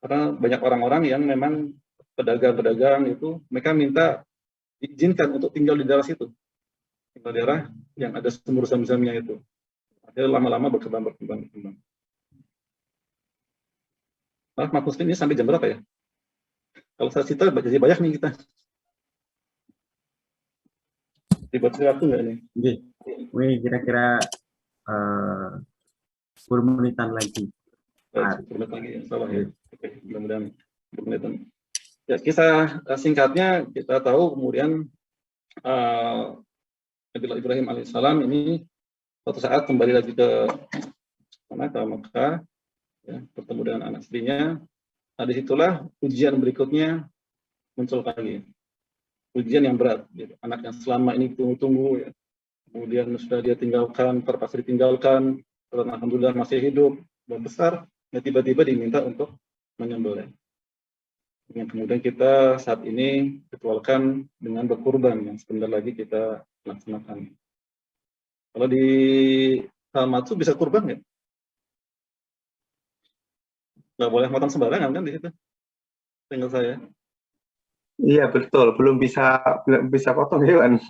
karena banyak orang-orang yang memang pedagang-pedagang itu mereka minta diizinkan untuk tinggal di daerah situ, tinggal daerah yang ada sumur Zam-Zamnya itu. Akhirnya lama-lama berkembang. Maaf, Mas Muslim ini sampai jam berapa ya? Kalau saya cerita jadi banyak nih kita. Dibatasi waktu nggak nih? Wih, kira-kira 10 menitan lagi. 10 menit lagi ya, salah ya. Oke, mudah-mudahan 10 menitan. Ya, kisah singkatnya kita tahu kemudian Nabi Ibrahim alaihissalam ini suatu saat kembali lagi ke Mekah, ya, bertemu dengan anak istrinya. Nah, disitulah ujian berikutnya muncul lagi. Ujian yang berat, gitu. Anak yang selama ini tunggu-tunggu, ya. Kemudian sudah dia tinggalkan, terpaksa ditinggalkan, karena alhamdulillah masih hidup, dan besar, ya tiba-tiba diminta untuk menyembelih. Yang kemudian kita saat ini ritualkan dengan berkurban, yang sebentar lagi kita laksanakan. Kalau di Hamatsu bisa kurban nggak? Nggak boleh potong sembarangan kan di situ? Tinggal saya. Iya betul, belum bisa potong hewan.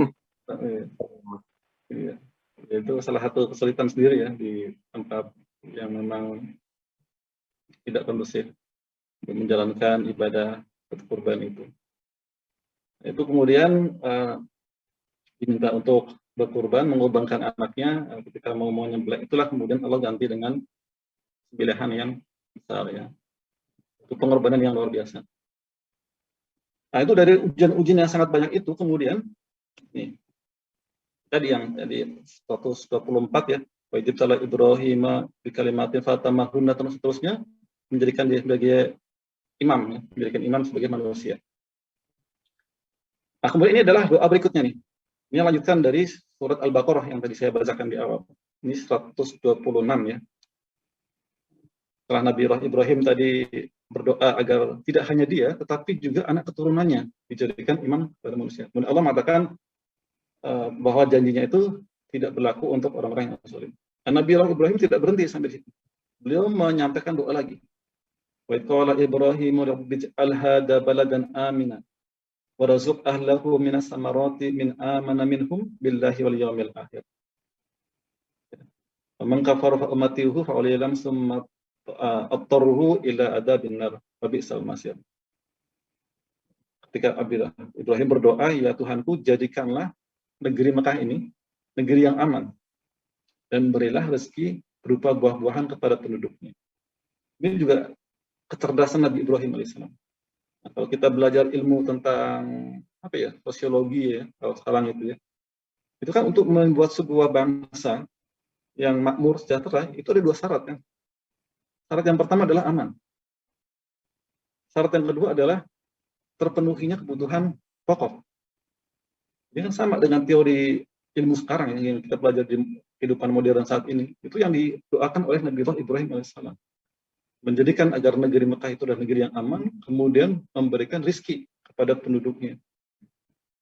Iya. Itu salah satu kesulitan sendiri ya di tempat yang memang tidak kondusif untuk menjalankan ibadah kurban itu. Itu kemudian diminta untuk berkurban, mengorbankan anaknya ketika mau nyembelih, itulah kemudian Allah ganti dengan pilihan yang besar ya. Itu pengorbanan yang luar biasa. Nah, itu dari ujian-ujian yang sangat banyak itu kemudian nih tadi yang tadi 124 ya, wa idza Ibrahim bi kalimatin fatamahunna dan seterusnya, menjadikan dia sebagai imam ya, menjadikan imam sebagai manusia. Nah, kemudian ini adalah doa berikutnya nih. Ini lanjutkan dari surat Al-Baqarah yang tadi saya bacakan di awal. Ini 126 ya. Setelah Nabi Ibrahim tadi berdoa agar tidak hanya dia, tetapi juga anak keturunannya dijadikan imam kepada manusia. Kemudian Allah mengatakan bahwa janjinya itu tidak berlaku untuk orang-orang yang zalim. Nabi Ibrahim tidak berhenti sampai di situ. Beliau menyampaikan doa lagi. Wa qala Ibrahim rabbij'al hadza baladan amina warzuq ahlahu minas samarati min amana minhum billahi wal yawmil akhir. Man kafara fa ummatihi fa ulilam summa at-tarruhu ila adabin nar wa bi'sal masir. Ketika Ibrahim berdoa, ya Tuhanku, jadikanlah negeri Mekah ini negeri yang aman dan berilah rezeki berupa buah-buahan kepada penduduknya. Ini juga kecerdasan Nabi Ibrahim alaihissalam. Nah, kalau kita belajar ilmu tentang apa ya, sosiologi ya, kalau sekarang itu kan untuk membuat sebuah bangsa yang makmur sejahtera itu ada dua syarat kan. Syarat yang pertama adalah aman. Syarat yang kedua adalah terpenuhinya kebutuhan pokok. Ini kan sama dengan teori ilmu sekarang yang kita pelajari di kehidupan modern saat ini. Itu yang didoakan oleh Nabi Ibrahim alaihissalam. Menjadikan agar negeri Mekah itu adalah negeri yang aman, kemudian memberikan rizki kepada penduduknya.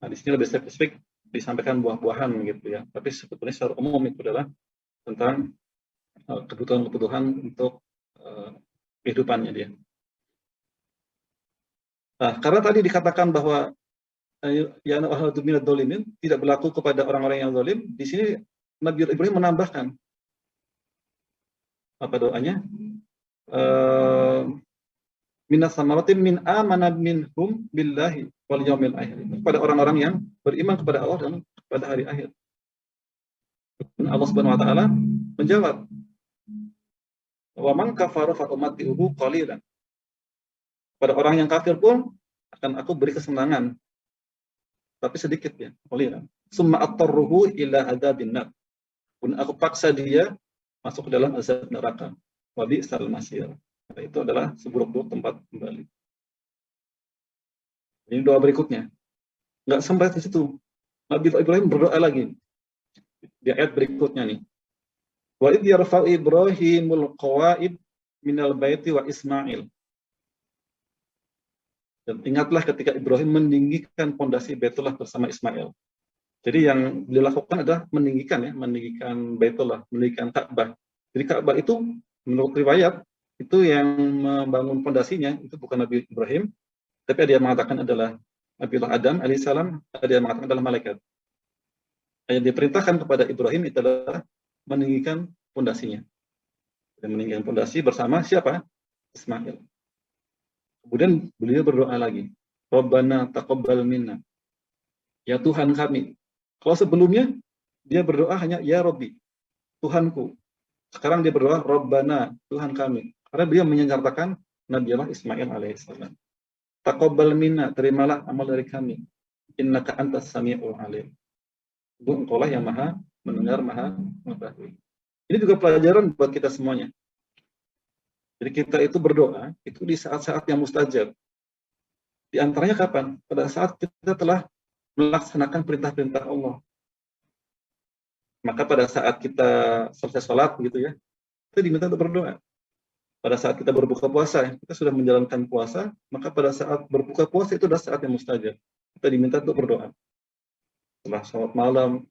Nah, di sini lebih spesifik disampaikan buah-buahan gitu ya. Tapi sebetulnya secara umum itu adalah tentang kebutuhan-kebutuhan untuk kehidupannya dia. Nah, karena tadi dikatakan bahwa ya ahadu minadz zalimin tidak berlaku kepada orang-orang yang zalim, di sini Nabi Ibrahim menambahkan apa doanya? Minas samaratin min amana minhum billahi wal yaumil akhir. Kepada orang-orang yang beriman kepada Allah dan pada hari akhir. Dan Allah Subhanahu wa taala menjawab, "Wa man kafara fa ummatihi qalilan." Pada orang yang kafir pun akan aku beri kesenangan, tapi sedikit ya, qalilan. Summa attarruhu ila adzabin nar. Pun aku paksa dia masuk ke dalam azab neraka. Wa bi'sal masir. Nah, itu adalah seburuk-buruk tempat kembali. Ini doa berikutnya. Enggak sampai di situ. Nabi Ibrahim berdoa lagi. Di ayat berikutnya nih. Wa idh yarfa'u Ibrahimul qawa'id minal baiti wa Ismail. Dan ingatlah ketika Ibrahim meninggikan pondasi Baitullah bersama Ismail. Jadi yang beliau lakukan adalah meninggikan Baitullah, meninggikan Ka'bah. Jadi Ka'bah itu menurut riwayat itu yang membangun pondasinya itu bukan Nabi Ibrahim, tapi ada yang mengatakan adalah Nabiullah Adam alaihissalam, ada yang mengatakan adalah malaikat. Yang diperintahkan kepada Ibrahim itu adalah meninggikan pondasinya. Dan meninggikan pondasi bersama siapa? Ismail. Kemudian beliau berdoa lagi, Rabbana taqabbal minna. Ya Tuhan kami. Kalau sebelumnya dia berdoa hanya ya Rabbi, Tuhanku. Sekarang dia berdoa Rabbana, Tuhan kami. Karena beliau menyertakan Nabiullah Ismail alaihissalam. Taqabbal minna, terimalah amal dari kami. Innaka antas sami'ul alim. Engkaulah yang maha mendengar, maha mengetahui. Ini juga pelajaran buat kita semuanya. Jadi kita itu berdoa, itu di saat-saat yang mustajab. Di antaranya kapan? Pada saat kita telah melaksanakan perintah-perintah Allah. Maka pada saat kita selesai sholat, gitu ya, kita diminta untuk berdoa. Pada saat kita berbuka puasa, kita sudah menjalankan puasa, maka pada saat berbuka puasa itu adalah saat yang mustajab. Kita diminta untuk berdoa. Setelah sholat malam.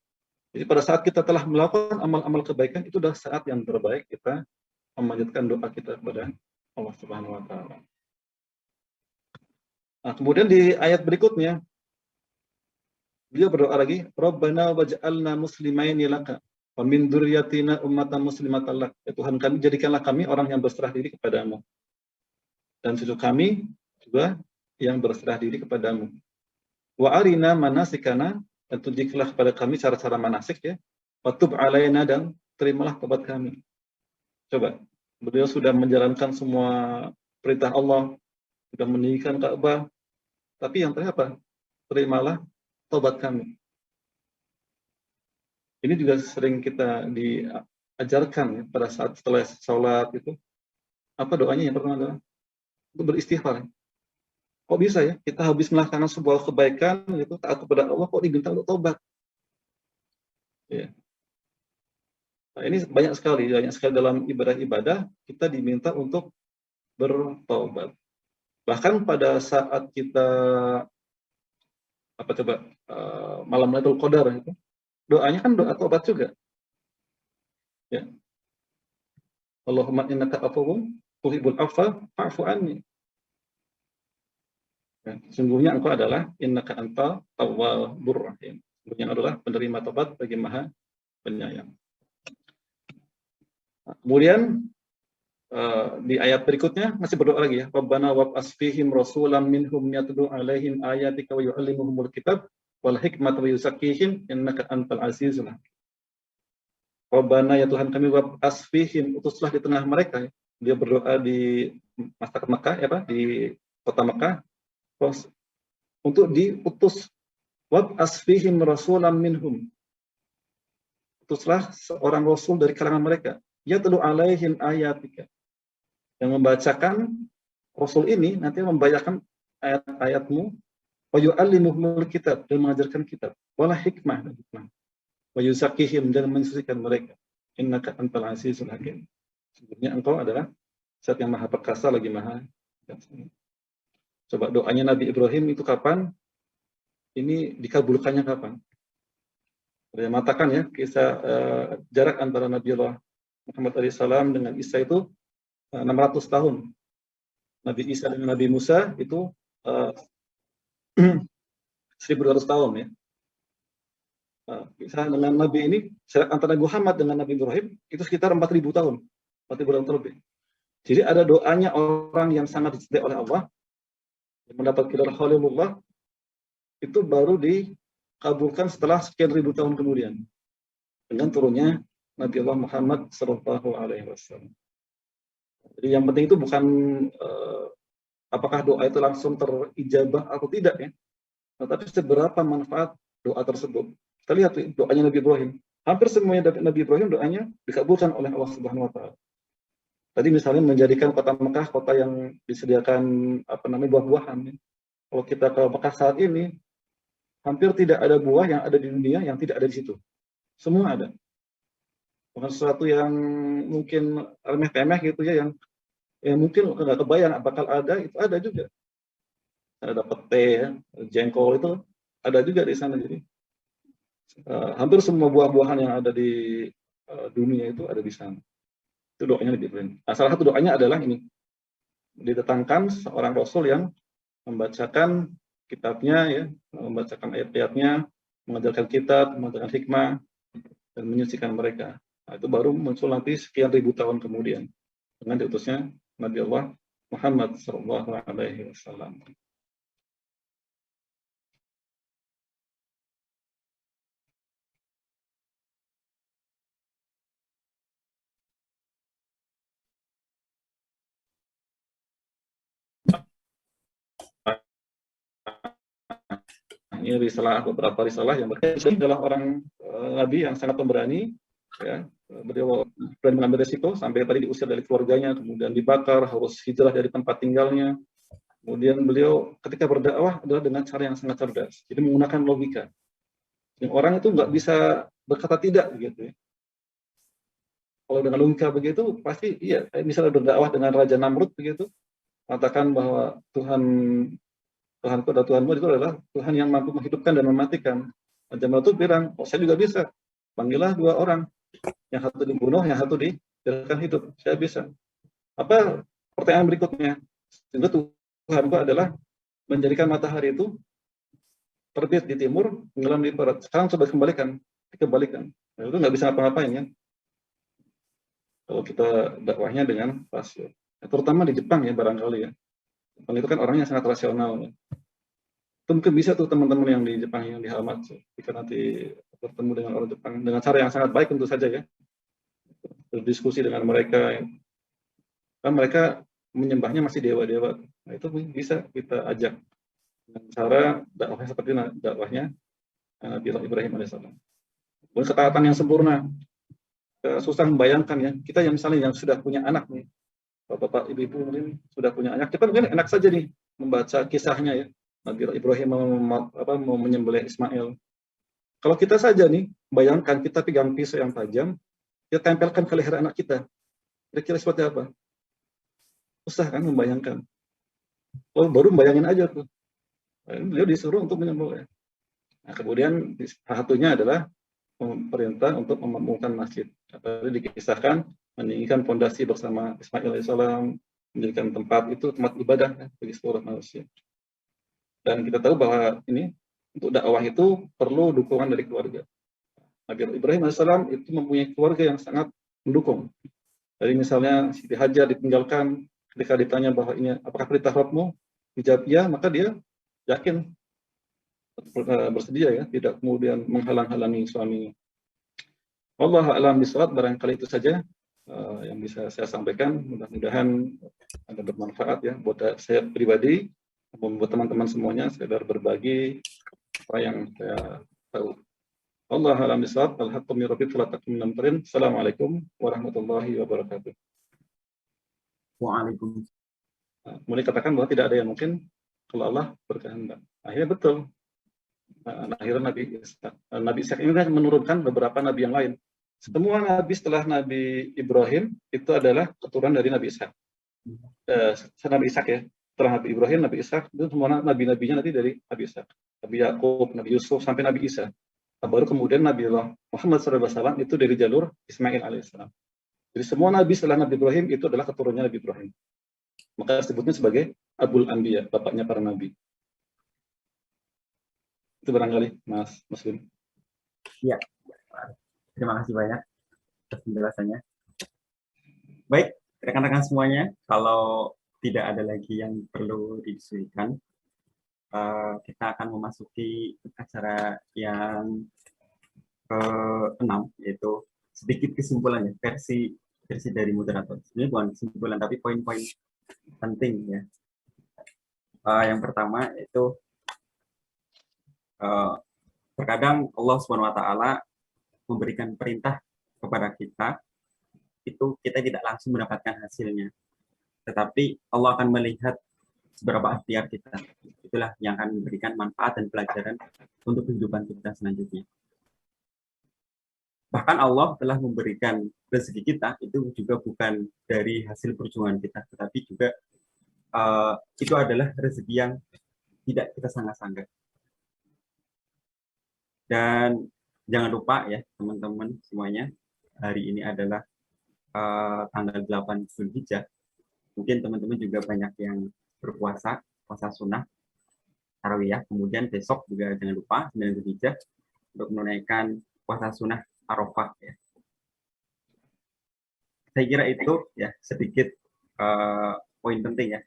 Jadi pada saat kita telah melakukan amal-amal kebaikan, itu adalah saat yang terbaik kita memanjatkan doa kita kepada Allah Subhanahu wa taala. Nah, kemudian di ayat berikutnya beliau berdoa lagi, Rabbana waj'alna muslimaini laka wa min dzurriyyatina ummatan muslimatan lak. Ya Tuhan kami, jadikanlah kami orang yang berserah diri kepadamu. Dan cucu kami juga yang berserah diri kepadamu. Wa arina manasikana dan tunjukkanlah kepada kami cara-cara manasik ya. Wa tub alaina, dan terimalah tobat kami. Coba, beliau sudah menjalankan semua perintah Allah, sudah meninggikan Ka'bah, tapi yang terakhir apa? Terimalah tobat kami. Ini juga sering kita diajarkan ya, pada saat setelah sholat itu. Apa doanya? Yang pertama adalah untuk beristighfar. Kok bisa ya? Kita habis melakukan sebuah kebaikan, gitu, taat kepada Allah, kok diminta untuk tobat? Ya. Nah, ini banyak sekali dalam ibadah-ibadah kita diminta untuk bertobat. Bahkan pada saat kita malam Lailatul Qadar itu, doanya kan doa tobat juga. Ya. Allahumma innaka afuwwun tuhibbul afwa fa'fu anni. Ya, sungguhnya engkau adalah innaka anta tawwabur rahim. Sungguhnya adalah penerima tobat bagi Maha Penyayang. Nah, kemudian di ayat berikutnya masih berdoa lagi ya. Rabbana wab'as fihim rasulam minhum yatlu alaihim ayatika wa yu'allimuhumul kitab wal hikmata wa yuzakkihim innaka antal azizul hakim. Rabbana, ya Tuhan kami, wab'as fihim, utuslah di tengah mereka. Dia berdoa di masyarakat Mekah ya Pak, di kota Mekah untuk diutus. Wab'as fihim rasulam minhum. Utuslah seorang rasul dari kalangan mereka. Yatlu alaihim ayatika, yang membacakan, rasul ini nanti membacakan ayat-ayatmu, wa yu'allimuhumul kitab, dan mengajarkan kitab, wala hikmah, dan hikmah, wa yuzakkihim, dan mensucikan mereka, innaka antal azizul hakim. Sebenarnya engkau adalah Zat yang maha perkasa lagi maha. Coba doanya Nabi Ibrahim itu kapan? Ini dikabulkannya kapan? Saya mengatakan ya, kisah jarak antara Nabi Allah Muhammad alaihissalam dengan Isa itu 600 tahun. Nabi Isa dengan Nabi Musa itu 1200 tahun ya. Kisah dengan Nabi ini, jarak antara Nabi Muhammad dengan Nabi Ibrahim itu sekitar 4000 tahun. 4000 tahun terlebih. Jadi ada doanya orang yang sangat dicintai oleh Allah, yang mendapat gelar Khalilullah, itu baru dikabulkan setelah sekian ribu tahun kemudian, dengan turunnya Nabi Allah Muhammad SAW. Jadi yang penting itu bukan apakah doa itu langsung terijabah atau tidak ya, tetapi seberapa manfaat doa tersebut. Kita lihat doanya Nabi Ibrahim. Hampir semuanya Nabi Ibrahim doanya dikabulkan oleh Allah Subhanahu Wa Taala. Tadi misalnya menjadikan kota Mekah kota yang disediakan buah-buahan. Kalau kita ke Mekah saat ini, hampir tidak ada buah yang ada di dunia yang tidak ada di situ. Semua ada. Bukan sesuatu yang mungkin remeh-temeh gitu ya, yang mungkin nggak kebayang bakal ada, itu ada juga. Ada pete, ya, jengkol itu ada juga di sana. Jadi hampir semua buah-buahan yang ada di dunia itu ada di sana. Itu doanya Nabi Ibrahim. Nah, salah satu doanya adalah ini. Didatangkan seorang Rasul yang membacakan kitabnya, ya, membacakan ayat-ayatnya, mengajarkan kitab, mengajarkan hikmah, dan menyucikan mereka. Nah, itu baru muncul nanti sekian ribu tahun kemudian dengan diutusnya Nabi Allah Muhammad SAW. Ini risalah, beberapa risalah yang berkaitan adalah orang Nabi yang sangat pemberani, ya. Beliau berani mengambil resiko sampai tadi diusir dari keluarganya, kemudian dibakar, harus hijrah dari tempat tinggalnya. Kemudian beliau ketika berdakwah adalah dengan cara yang sangat cerdas, jadi menggunakan logika. Yang orang itu nggak bisa berkata tidak, begitu. Ya. Kalau dengan logika begitu, pasti iya. Misalnya berdakwah dengan Raja Namrud begitu, katakan bahwa Tuhanku dan Tuhanmu itu adalah Tuhan yang mampu menghidupkan dan mematikan. Raja Namrud bilang, saya juga bisa. Panggillah dua orang, yang satu dibunuh, yang satu dibiarkan hidup. Saya bisa. Apa pertanyaan berikutnya? Sehingga Tuhanku adalah menjadikan matahari itu terbit di timur, tenggelam di barat. Sekarang coba dikembalikan. Nah, itu nggak bisa apa-apain ya. Kalau kita dakwahnya dengan rasio. Terutama di Jepang ya barangkali ya. Jepang itu kan orangnya sangat rasional. Ya. Itu mungkin bisa tuh teman-teman yang di Jepang yang di Halamat, jika nanti bertemu dengan orang Jepang dengan cara yang sangat baik tentu saja ya, berdiskusi dengan mereka, kan mereka menyembahnya masih dewa-dewa. Nah itu bisa kita ajak dengan cara dakwahnya seperti dakwahnya Nabi Ibrahim alaihissalam. Kemudian ketaatan yang sempurna. Susah membayangkan ya, kita yang misalnya yang sudah punya anak nih, bapak-bapak, ibu-ibu mungkin sudah punya anak, kita mungkin enak saja nih membaca kisahnya ya, Nabi Ibrahim mau menyembelih Ismail. Kalau kita saja nih, bayangkan kita pegang pisau yang tajam, kita tempelkan ke leher anak kita, kira-kira seperti apa? Susah kan membayangkan. Oh, baru membayangin aja tuh. Beliau disuruh untuk menyembelih. Nah, kemudian satunya adalah perintah untuk memakmurkan masjid. Tadi dikisahkan meninggikan fondasi bersama Ismail alaihissalam, menjadikan tempat itu tempat ibadah bagi seluruh manusia. Dan kita tahu bahwa ini untuk dakwah itu perlu dukungan dari keluarga. Nabi Ibrahim alaihissalam itu mempunyai keluarga yang sangat mendukung. Jadi misalnya Siti Hajar ditinggalkan ketika ditanya bahwa ini apakah perintah Rabbmu, dijawab iya, maka dia yakin bersedia ya, tidak kemudian menghalang-halangi suaminya. Allah a'lam bishawab, barangkali itu saja yang bisa saya sampaikan. Mudah-mudahan ada bermanfaat ya buat saya pribadi, maupun buat teman-teman semuanya, sekedar berbagi apa yang saya tahu. Allah a'lam bishawab. Al-haqqu min rabbika fala takun minal mumtarin. Assalamualaikum warahmatullahi wabarakatuh. Waalaikumsalam. Mulai katakan bahwa tidak ada yang mungkin kalau Allah berkehendak. Akhirnya betul. Akhirnya Nabi Ishak ini kan menurunkan beberapa nabi yang lain. Semua nabi setelah Nabi Ibrahim itu adalah keturunan dari Nabi Ishak. Nabi Ishak ya. Setelah Nabi Ibrahim, Nabi Ishak itu semua nabi-nabinya nanti dari Nabi Ishak. Nabi Yakub, Nabi Yusuf sampai Nabi Isa. Baru kemudian Nabi Muhammad SAW itu dari jalur Ismail alaihissalam. Jadi semua nabi setelah Nabi Ibrahim itu adalah keturunannya Nabi Ibrahim. Maka disebutnya sebagai Abul Anbiya, bapaknya para nabi. Itu barangkali Mas Muslim. Ya, terima kasih banyak atas penjelasannya. Baik, rekan-rekan semuanya, kalau tidak ada lagi yang perlu didiskusikan, kita akan memasuki acara yang ke-6, yaitu sedikit kesimpulannya, versi dari moderator. Ini bukan kesimpulan, tapi poin-poin penting ya. Yang pertama itu terkadang Allah SWT memberikan perintah kepada kita, itu kita tidak langsung mendapatkan hasilnya, tetapi Allah akan melihat seberapa ikhtiar kita. Itulah yang akan memberikan manfaat dan pelajaran untuk kehidupan kita selanjutnya. Bahkan Allah telah memberikan rezeki kita itu juga bukan dari hasil perjuangan kita, tetapi juga itu adalah rezeki yang tidak kita sangka-sangka. Dan jangan lupa ya teman-teman semuanya, hari ini adalah tanggal 8 Zulhijjah. Mungkin teman-teman juga banyak yang berpuasa, puasa sunnah, tarawih. Kemudian besok juga jangan lupa 9 Zulhijjah untuk menunaikan puasa sunnah Arafah ya. Saya kira itu ya sedikit poin penting ya.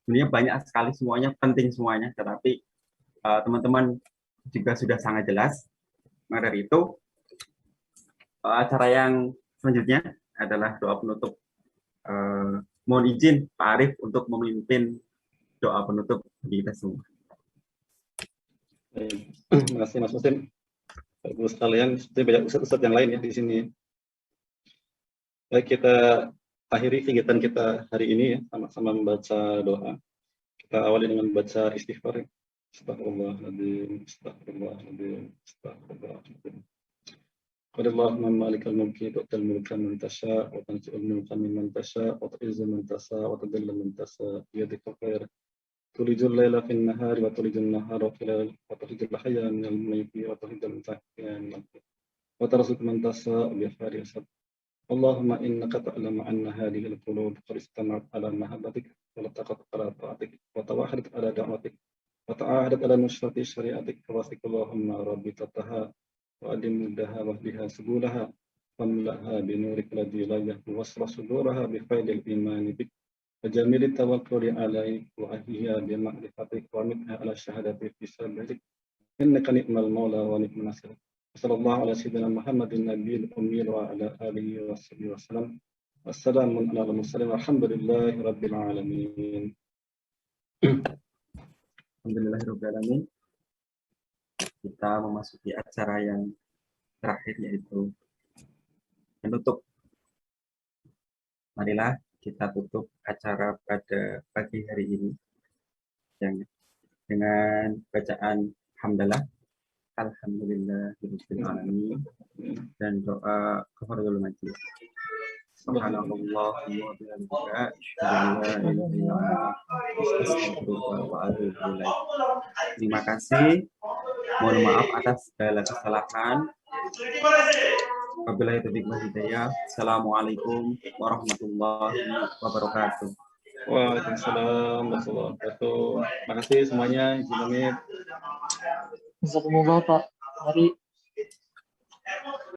Sebenarnya banyak sekali semuanya, penting semuanya, tetapi teman-teman juga sudah sangat jelas. Maka dari itu acara yang selanjutnya adalah doa penutup. Mohon izin Pak Arif untuk memimpin doa penutup bagi kita semua. Terima kasih Mas Muslim. Ibu sekalian, seperti banyak ustadz yang lain ya di sini. Baik, kita akhiri kegiatan kita hari ini ya, sama-sama membaca doa. Kita awali dengan baca istighfar. Astagfirullahaladzim, astagfirullahaladzim, astagfirullahaladzim. Qadillahumma malikal mulki tu'tal mulka man tasha' wa tanzi'ul mulka mimman tasha' wa tu'izzu man tasha' wa tudhillu man tasha' biyadika khair. Tulijul laila fin nahari wa tulijul nahara fil lail wa tulijul hayya minal mayyiti wa tulijul mutahhiya minal mayyit wa tarzuqu man tasha' bi khairin hisab. Allahumma innaka ta'lamu anna hadhihi al-qulub qad istama'at ala mahabbatik wa lataqat ala ta'atik wa tawahadat ala da'watik wa ta'ahadat ala nusrati syari'atik wa Allahumma rabbi tataha wa adim muddaha wa biha subulaha wa mulaha bi nurik ladhi la yahdu wasra suduraha bi faidil imani bik وجميل التوكل عليك وأهلها بمعرفتك ومنها على الشهادة في سبيلك إنك نعم المولى ونعم النصير. صلى الله على سيدنا محمد النبي الأمي وعلى آله وصحبه وسلم. والسلام على المرسلين والحمد لله رب العالمين. Alhamdulillahirrahmanirrahim. Kita memasuki acara yang terakhir, yaitu menutup. Marilah kita tutup acara pada pagi hari ini dengan bacaan hamdalah, alhamdulillahirabbil alamin, dan doa kafaratul majlis. Subhanallah wa bihamdihi, asyhadu an la ilaha illa anta, astaghfiruka wa atubu ilaik. Terima kasih. Mohon maaf atas segala kesalahan. Wabillahi taufiq wal hidayah. Assalamualaikum warahmatullahi wabarakatuh. Waalaikumsalam warahmatullahi wabarakatuh. Terima kasih semuanya. Izin pamit. Jazakumullah Pak. Mari